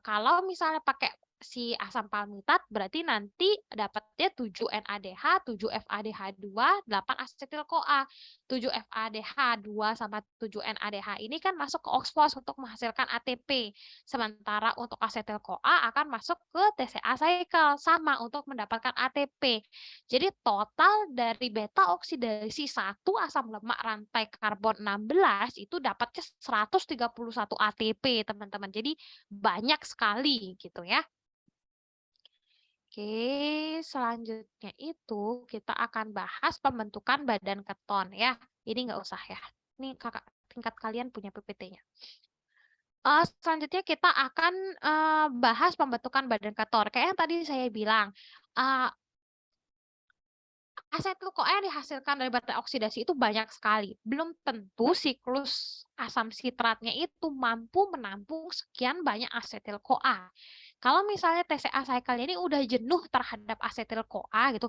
Kalau misalnya pakai si asam palmitat, berarti nanti dapatnya 7 NADH, 7 FADH2, 8 asetil-CoA. 7 FADH2 sama 7 NADH ini kan masuk ke OXPHOS untuk menghasilkan ATP. Sementara untuk asetil-CoA akan masuk ke TCA cycle, sama untuk mendapatkan ATP. Jadi total dari beta oksidasi satu asam lemak rantai karbon 16 itu dapatnya 131 ATP, teman-teman. Jadi banyak sekali gitu ya. Oke, selanjutnya itu kita akan bahas pembentukan badan keton ya. Ini nggak usah ya. Ini kakak tingkat kalian punya PPT-nya. Selanjutnya kita akan bahas pembentukan badan keton. Kayak yang tadi saya bilang, uh, asetil-CoA yang dihasilkan dari baterai oksidasi itu banyak sekali. Belum tentu siklus asam sitratnya itu mampu menampung sekian banyak asetil-CoA. Kalau misalnya TCA cycle ini udah jenuh terhadap asetil-CoA gitu,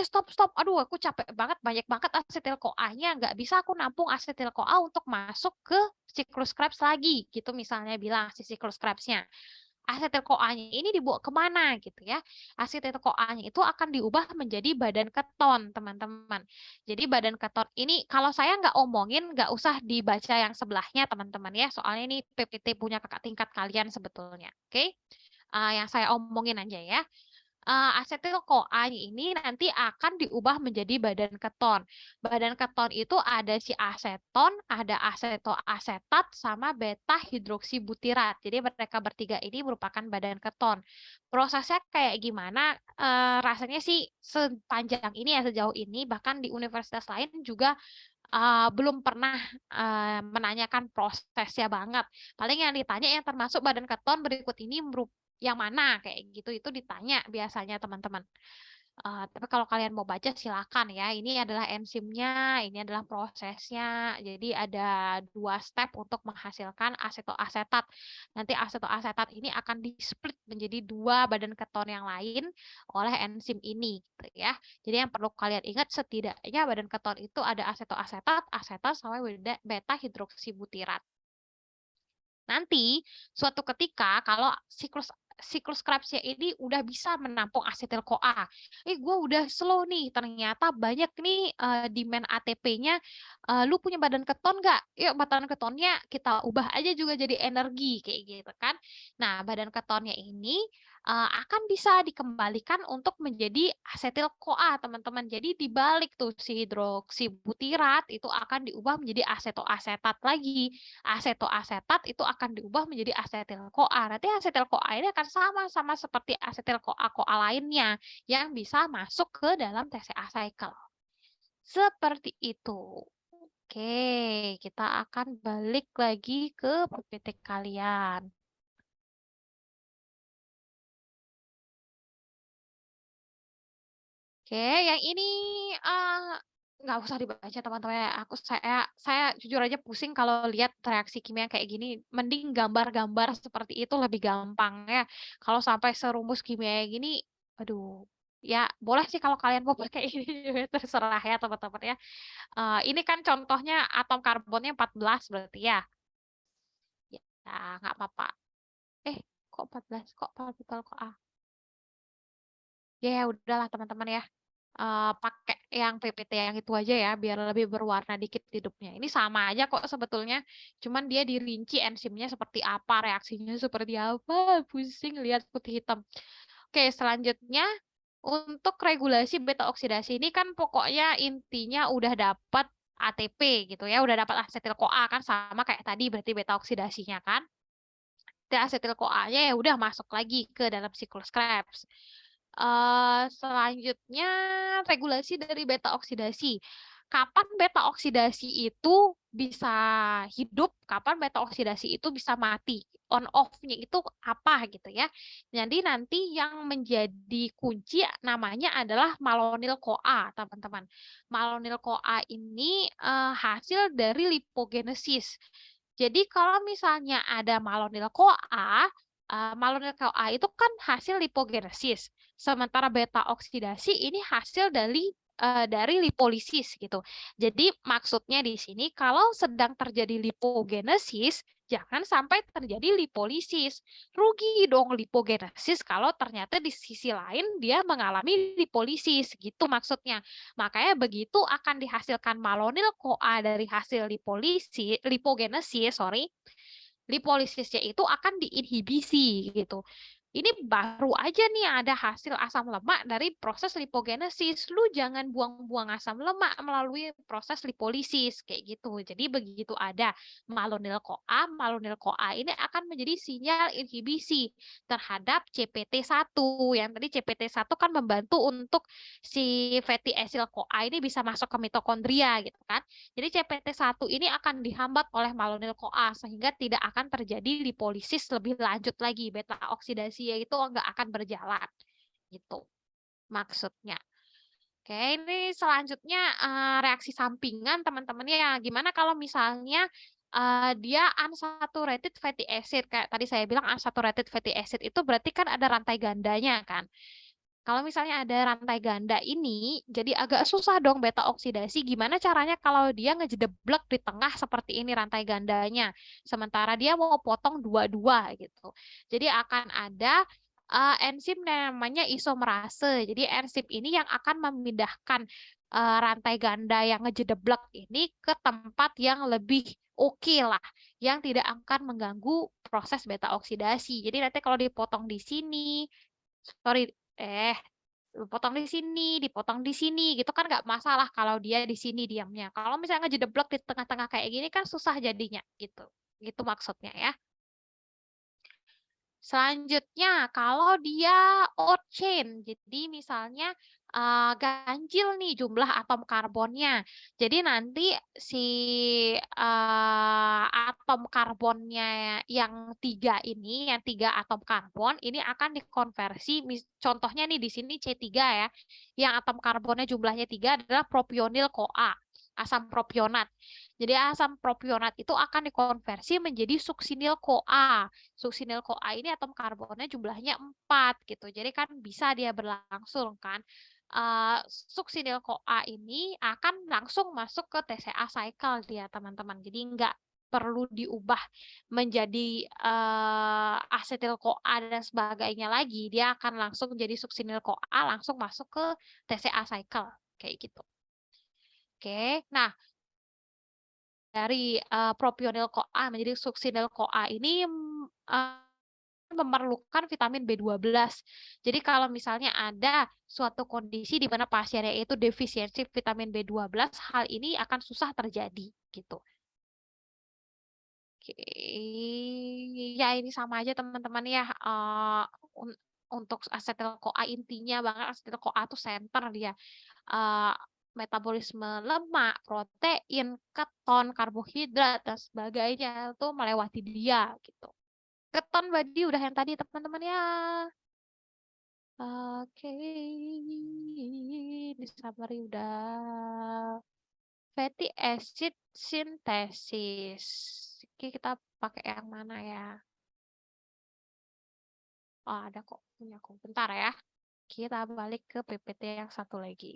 stop stop, aduh aku capek banget, banyak banget asetil-CoA-nya, nggak bisa aku nampung asetil-CoA untuk masuk ke siklus Krebs lagi, gitu misalnya bilang si siklus Krebs-nya. Asetil-CoA-nya ini dibawa kemana gitu ya. Asetil-CoA-nya itu akan diubah menjadi badan keton, teman-teman. Jadi badan keton ini kalau saya nggak omongin, nggak usah dibaca yang sebelahnya, teman-teman ya. Soalnya ini PPT punya kakak tingkat kalian sebetulnya. Oke? Yang saya omongin aja ya. Asetil-CoA ini nanti akan diubah menjadi badan keton. Badan keton itu ada si aseton, ada asetoasetat, sama beta hidroksibutirat. Jadi mereka bertiga ini merupakan badan keton. Prosesnya kayak gimana? Rasanya sih sepanjang ini ya, sejauh ini, bahkan di universitas lain juga belum pernah menanyakan prosesnya banget. Paling yang ditanya yang termasuk badan keton berikut ini yang mana kayak gitu itu ditanya biasanya teman-teman. Tapi kalau kalian mau baca silakan ya. Ini adalah enzimnya, ini adalah prosesnya. Jadi ada 2 step untuk menghasilkan asetoasetat. Nanti asetoasetat ini akan di-split menjadi 2 badan keton yang lain oleh enzim ini gitu ya. Jadi yang perlu kalian ingat setidaknya badan keton itu ada asetoasetat, asetat sama beta hidroksibutirat. Nanti suatu ketika kalau siklus siklus Krebsnya ini udah bisa menampung asetil-CoA. Gue udah slow nih, ternyata banyak nih demand ATP-nya. Lu punya badan keton nggak? Yuk badan ketonnya kita ubah aja juga jadi energi kayak gitu kan. Nah, badan ketonnya ini akan bisa dikembalikan untuk menjadi asetil-CoA, teman-teman. Jadi dibalik tuh si hidroksibutirat itu akan diubah menjadi asetoasetat lagi. Asetoasetat itu akan diubah menjadi asetil-CoA. Nanti asetil-CoA ini akan sama seperti asetil-CoA lainnya yang bisa masuk ke dalam TCA cycle. Seperti itu. Oke, kita akan balik lagi ke PPT kalian. Oke, yang ini nggak usah dibaca teman-teman ya. Saya jujur aja pusing kalau lihat reaksi kimia kayak gini. Mending gambar-gambar seperti itu lebih gampang ya. Kalau sampai serumus kimia gini, aduh. Ya boleh sih kalau kalian mau pakai ini terserah ya teman-teman ya. Ini kan contohnya atom karbonnya 14 berarti ya. Ya nggak apa-apa. Kok 14? Kok partikel kok A? Ya udahlah teman-teman ya. Pakai yang PPT yang itu aja ya, biar lebih berwarna dikit hidupnya. Ini sama aja kok sebetulnya, cuman dia dirinci enzimnya seperti apa, reaksinya seperti apa, pusing lihat putih hitam. Oke, selanjutnya untuk regulasi beta oksidasi ini kan pokoknya intinya udah dapat ATP gitu ya, udah dapat asetil-CoA kan sama kayak tadi berarti beta oksidasinya kan. Asetil-CoA-nya ya udah masuk lagi ke dalam siklus Krebs. Selanjutnya regulasi dari beta oksidasi. kapan beta oksidasi itu bisa hidup, kapan beta oksidasi itu bisa mati. On off-nya itu apa gitu ya. Jadi nanti yang menjadi kunci namanya adalah malonyl-CoA, teman-teman. Malonyl-CoA ini hasil dari lipogenesis. Jadi kalau misalnya ada malonyl-CoA, malonyl-CoA itu kan hasil lipogenesis. Sementara beta oksidasi ini hasil dari lipolisis gitu. Jadi maksudnya di sini kalau sedang terjadi lipogenesis, jangan sampai terjadi lipolisis. Rugi dong lipogenesis kalau ternyata di sisi lain dia mengalami lipolisis gitu maksudnya. Makanya begitu akan dihasilkan malonyl CoA dari hasil lipogenesis, lipolisisnya itu akan diinhibisi gitu. Ini baru aja nih ada hasil asam lemak dari proses lipogenesis. Lu jangan buang-buang asam lemak melalui proses lipolisis kayak gitu. Jadi begitu ada malonyl-CoA ini akan menjadi sinyal inhibisi terhadap CPT1. Yang tadi CPT1 kan membantu untuk si fatty acyl CoA ini bisa masuk ke mitokondria gitu kan. Jadi CPT1 ini akan dihambat oleh malonyl-CoA sehingga tidak akan terjadi lipolisis lebih lanjut lagi. Beta oksidasi itu nggak akan berjalan. Gitu maksudnya. Oke, ini selanjutnya reaksi sampingan teman-teman ya. Gimana kalau misalnya dia unsaturated fatty acid kayak tadi saya bilang unsaturated fatty acid itu berarti kan ada rantai gandanya kan. Kalau misalnya ada rantai ganda ini, jadi agak susah dong beta oksidasi. Gimana caranya kalau dia ngejedeblek di tengah seperti ini rantai gandanya. Sementara dia mau potong dua-dua gitu. Jadi akan ada enzim namanya isomerase. Jadi enzim ini yang akan memindahkan rantai ganda yang ngejedeblek ini ke tempat yang lebih oke lah. Yang tidak akan mengganggu proses beta oksidasi. Jadi nanti kalau dipotong di sini, sorry, potong dipotong di sini, gitu kan nggak masalah kalau dia di sini diamnya. Kalau misalnya ngejedeblok di tengah-tengah kayak gini kan susah jadinya, gitu. Gitu maksudnya ya. Selanjutnya, kalau dia odd chain, jadi misalnya ganjil nih jumlah atom karbonnya. Jadi nanti si atom karbonnya yang yang tiga atom karbon, ini akan dikonversi, contohnya nih di sini C3 ya, yang atom karbonnya jumlahnya 3 adalah propionil CoA, asam propionat. Jadi asam propionat itu akan dikonversi menjadi suksinil CoA. Suksinil CoA ini atom karbonnya jumlahnya 4 gitu. Jadi kan bisa dia berlangsung kan. Suksinil CoA ini akan langsung masuk ke TCA cycle dia teman-teman. Jadi nggak perlu diubah menjadi asetil CoA dan sebagainya lagi. Dia akan langsung jadi suksinil CoA langsung masuk ke TCA cycle kayak gitu. Oke, nah dari propionil CoA menjadi suksinil CoA ini memerlukan vitamin B12. Jadi kalau misalnya ada suatu kondisi di mana pasiennya itu defisiensi vitamin B12, hal ini akan susah terjadi gitu. Oke, ya ini sama aja teman-teman ya. Untuk asetil CoA intinya banget asetil CoA itu center dia. Eh, Metabolisme lemak, protein, keton, karbohidrat dan sebagainya itu melewati dia gitu. Keton body udah yang tadi teman-teman ya. Oke, di summary udah. Fatty acid synthesis. Oke, kita pakai yang mana ya? Oh, ada kok punya aku. Bentar ya. Kita balik ke PPT yang satu lagi.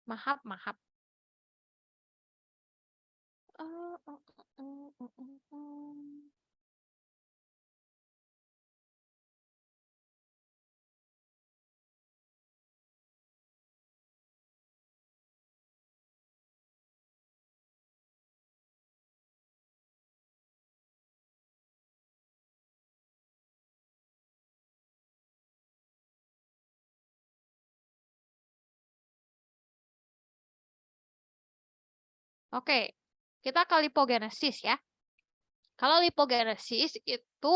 Mahap, mahap. Eh, eh, eh. Oke, kita ke lipogenesis ya. Kalau lipogenesis itu itu,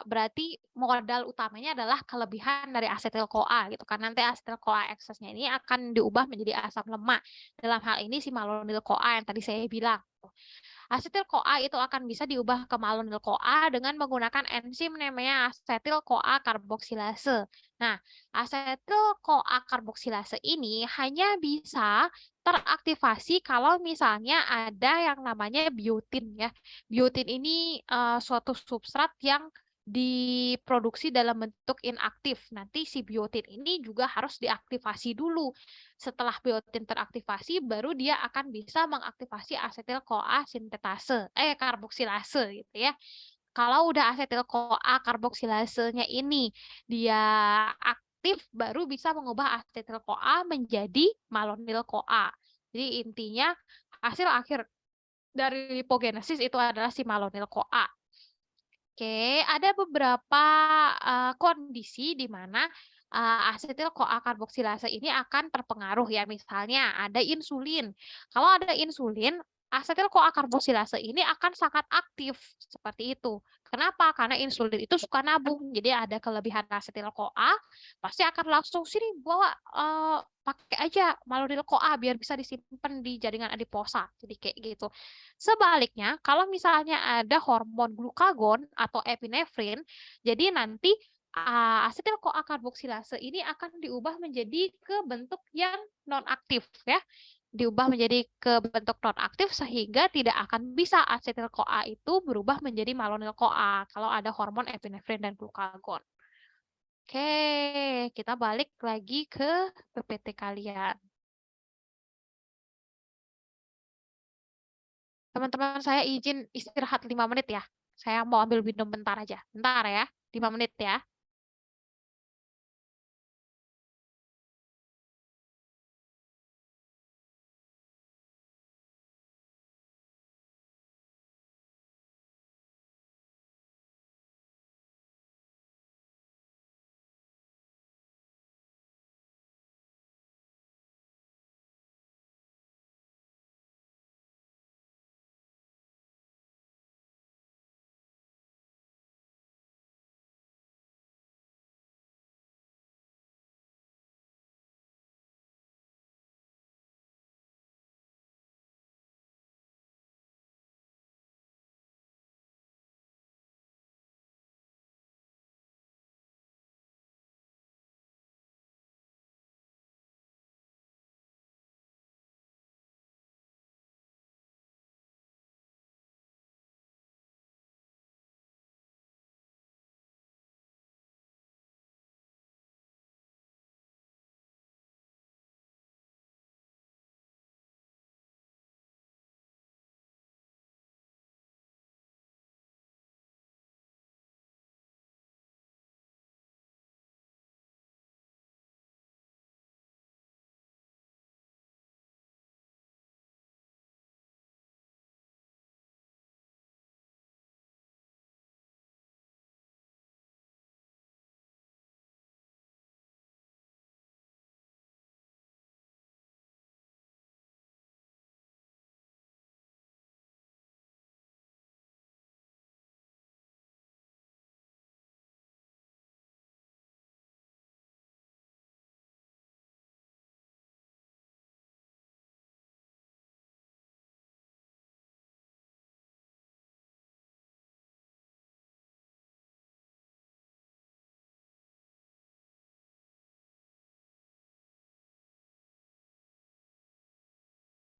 berarti modal utamanya adalah kelebihan dari asetil-CoA gitu kan. Nanti asetil-CoA eksesnya ini akan diubah menjadi asam lemak. Dalam hal ini si malonil-CoA yang tadi saya bilang. Asetil-CoA itu akan bisa diubah ke malonil-CoA dengan menggunakan enzim namanya asetil-CoA karboksilase. Nah, asetil-CoA karboksilase ini hanya bisa teraktivasi kalau misalnya ada yang namanya biotin ya. Biotin ini suatu substrat yang diproduksi dalam bentuk inaktif. Nanti si biotin ini juga harus diaktifasi dulu. Setelah biotin teraktivasi, baru dia akan bisa mengaktifasi asetil-CoA sintetase, karboksilase gitu ya. Kalau udah asetil-CoA karboksilasenya ini dia aktif, baru bisa mengubah asetil-CoA menjadi malonil-CoA. Jadi intinya hasil akhir dari lipogenesis itu adalah si malonil-CoA. Oke, ada beberapa kondisi di mana asetil-CoA karboksilase ini akan terpengaruh ya. Misalnya ada insulin. Kalau ada insulin, asetil-CoA karboksilase ini akan sangat aktif seperti itu. Kenapa? Karena insulin itu suka nabung. Jadi ada kelebihan asetil-CoA, pasti akan langsung sini bawa pakai aja malonil-CoA biar bisa disimpan di jaringan adiposa. Jadi kayak gitu. Sebaliknya, kalau misalnya ada hormon glukagon atau epinefrin, jadi nanti asetil-CoA karboksilase ini akan diubah menjadi ke bentuk yang nonaktif ya. Diubah menjadi ke bentuk nonaktif sehingga tidak akan bisa asetil-CoA itu berubah menjadi malonil-CoA kalau ada hormon epinefrin dan glukagon. Oke, kita balik lagi ke PPT kalian. Teman-teman saya izin istirahat 5 menit ya. Saya mau ambil minum bentar aja. Bentar ya, 5 menit ya.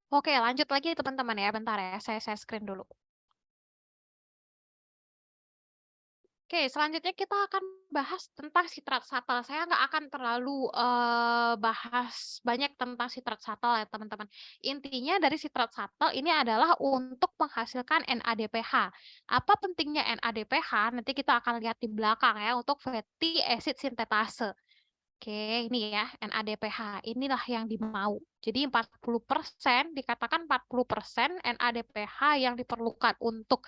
Oke, lanjut lagi teman-teman ya. Bentar ya, saya share screen dulu. Oke, selanjutnya kita akan bahas tentang sitrat satel. Saya nggak akan terlalu bahas banyak tentang sitrat satel ya teman-teman. Intinya dari sitrat satel ini adalah untuk menghasilkan NADPH. Apa pentingnya NADPH? Nanti kita akan lihat di belakang ya untuk fatty acid sintetase. Oke, ini ya NADPH. Inilah yang dimau. Jadi 40% dikatakan 40% NADPH yang diperlukan untuk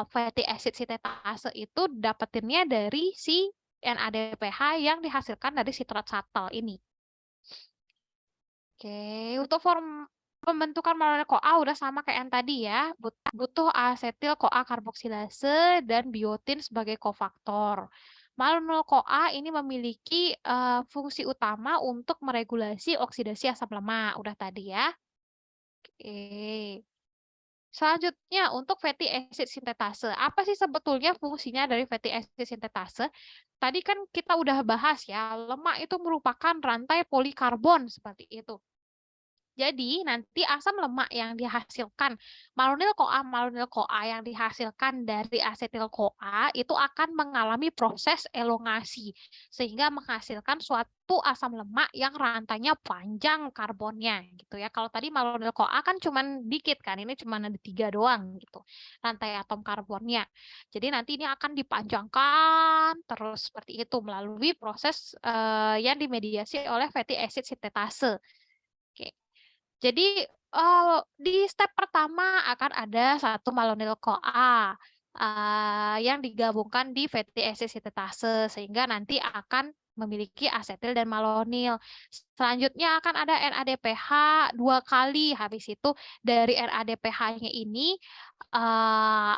fatty acid sintetase itu dapetinnya dari si NADPH yang dihasilkan dari sitrat satel ini. Oke, untuk pembentukan malonyl-CoA udah sama kayak yang tadi ya, butuh asetil-CoA karboksilase dan biotin sebagai kofaktor. Malonyl-CoA ini memiliki fungsi utama untuk meregulasi oksidasi asam lemak, udah tadi ya. Oke. Selanjutnya untuk fatty acid sintetase. Apa sih sebetulnya fungsinya dari fatty acid sintetase? Tadi kan kita udah bahas ya, lemak itu merupakan rantai polikarbon seperti itu. Jadi nanti asam lemak yang dihasilkan, malonyl-CoA yang dihasilkan dari asetil-CoA itu akan mengalami proses elongasi sehingga menghasilkan suatu asam lemak yang rantainya panjang karbonnya gitu ya. Kalau tadi malonyl-CoA kan cuman dikit kan, ini cuman ada 3 doang gitu rantai atom karbonnya. Jadi nanti ini akan dipanjangkan terus seperti itu melalui proses yang dimediasi oleh fatty acid sintetase. Oke. Jadi, di step pertama akan ada satu malonyl-CoA, yang digabungkan di fatty acid sintetase, sehingga nanti akan memiliki asetil dan malonyl. Selanjutnya akan ada NADPH 2 kali, habis itu dari NADPH-nya ini, eee,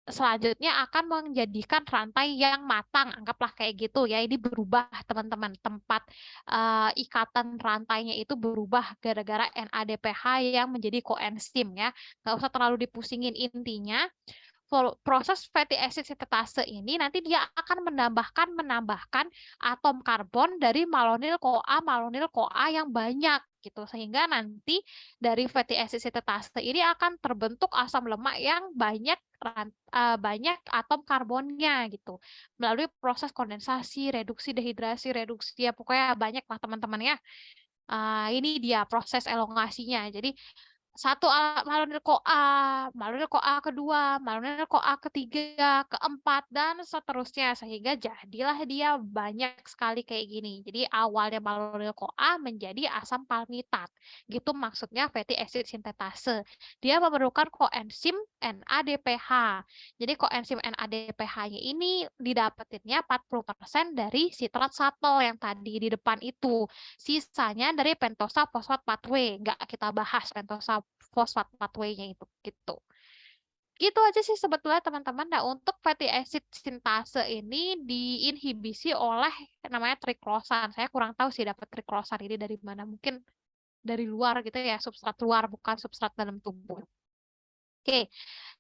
selanjutnya akan menjadikan rantai yang matang, anggaplah kayak gitu ya, ini berubah teman-teman, tempat ikatan rantainya itu berubah gara-gara NADPH yang menjadi koenzim ya. Nggak usah terlalu dipusingin, intinya proses fatty acid sintetase ini nanti dia akan menambahkan atom karbon dari malonyl-CoA yang banyak gitu. Sehingga nanti dari fatty acid sintetase ini akan terbentuk asam lemak yang banyak atom karbonnya gitu. Melalui proses kondensasi, reduksi, dehidrasi, reduksi, ya pokoknya banyak lah teman-teman ya. Ini dia proses elongasinya. Jadi satu malonyl-CoA kedua, malonyl-CoA ketiga, keempat, dan seterusnya. Sehingga jadilah dia banyak sekali kayak gini. Jadi awalnya malonyl-CoA menjadi asam palmitat. Gitu maksudnya fatty acid sintetase. Dia memerlukan koenzim NADPH. Jadi koenzim NADPH-nya ini didapetinnya 40% dari sitrat satel yang tadi di depan itu. Sisanya dari pentosa fosfat pathway. Nggak kita bahas pentosa fosfat pathway-nya itu gitu. Gitu aja sih sebetulnya teman-teman. Nah, untuk fatty acid sintase ini diinhibisi oleh namanya triklosan. Saya kurang tahu sih dapat triklosan ini dari mana. Mungkin dari luar gitu ya, substrat luar bukan substrat dalam tubuh. Oke,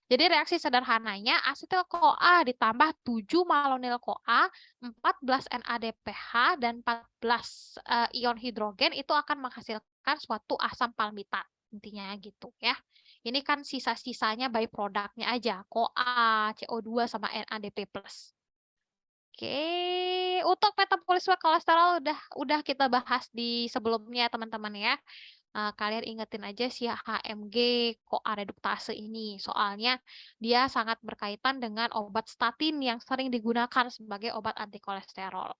jadi reaksi sederhananya asetil-CoA ditambah 7 malonyl-CoA, 14 NADPH, dan 14 ion hidrogen itu akan menghasilkan suatu asam palmitat. Intinya gitu ya. Ini kan sisa-sisanya byproduct-nya aja, CoA, CO2, sama NADP+. Oke, untuk metabolisme kolesterol udah kita bahas di sebelumnya teman-teman ya. Kalian ingetin aja si HMG CoA reduktase ini. Soalnya dia sangat berkaitan dengan obat statin yang sering digunakan sebagai obat anti kolesterol.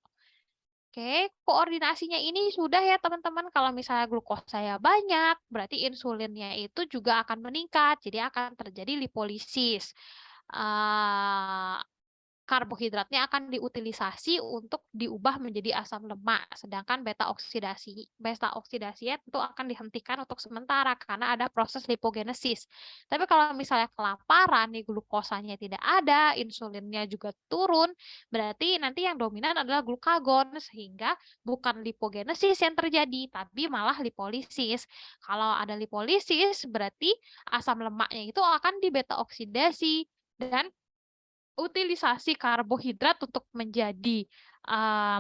Oke, koordinasinya ini sudah ya teman-teman. Kalau misalnya glukosanya banyak, berarti insulinnya itu juga akan meningkat. Jadi akan terjadi lipolisis. Eh, Karbohidratnya akan diutilisasi untuk diubah menjadi asam lemak, sedangkan beta oksidasinya itu akan dihentikan untuk sementara karena ada proses lipogenesis. Tapi kalau misalnya kelaparan, nih glukosanya tidak ada, insulinnya juga turun, berarti nanti yang dominan adalah glukagon, sehingga bukan lipogenesis yang terjadi, tapi malah lipolisis. Kalau ada lipolisis, berarti asam lemaknya itu akan di beta oksidasi, dan utilisasi karbohidrat untuk menjadi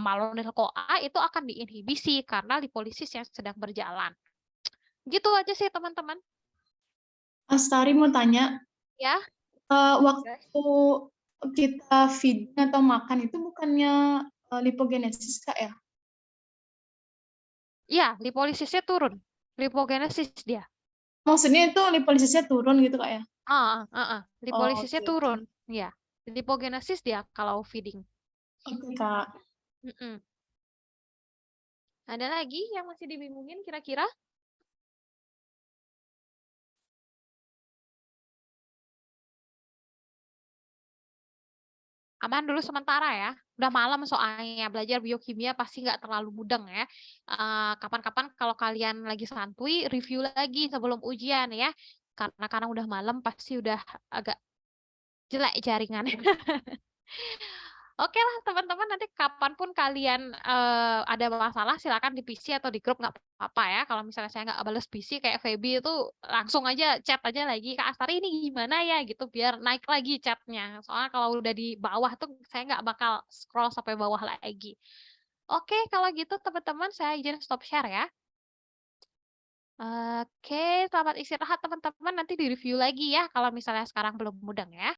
malonyl-CoA itu akan diinhibisi karena lipolisis yang sedang berjalan. Gitu aja sih teman-teman.
Astari mau tanya,
Ya,
waktu kita feeding atau makan itu bukannya lipogenesis Kak ya?
iya, lipolisisnya turun. Lipogenesis dia.
Maksudnya itu lipolisisnya turun gitu Kak ya? Oh,
Lipolisisnya
oke, oke.
turun. Ya, lipogenesis dia kalau feeding.
Oke Kak.
Mm-mm. Ada lagi yang masih dibingungin kira-kira? Aman dulu sementara ya. Udah malam soalnya, belajar biokimia pasti nggak terlalu mudeng ya. Kapan-kapan kalau kalian lagi santuy, review lagi sebelum ujian ya. Karena udah malam pasti udah agak jelek jaringannya. Oke lah teman-teman, nanti kapanpun kalian ada masalah silakan di PC atau di grup nggak apa-apa ya. Kalau misalnya saya nggak bales PC kayak Feby itu langsung aja chat aja lagi Kak Astari ini gimana ya gitu biar naik lagi chatnya. Soalnya kalau udah di bawah tuh saya nggak bakal scroll sampai bawah lagi. Oke kalau gitu teman-teman saya izin stop share ya. Oke, selamat istirahat teman-teman. Nanti di review lagi ya kalau misalnya sekarang belum mudeng ya.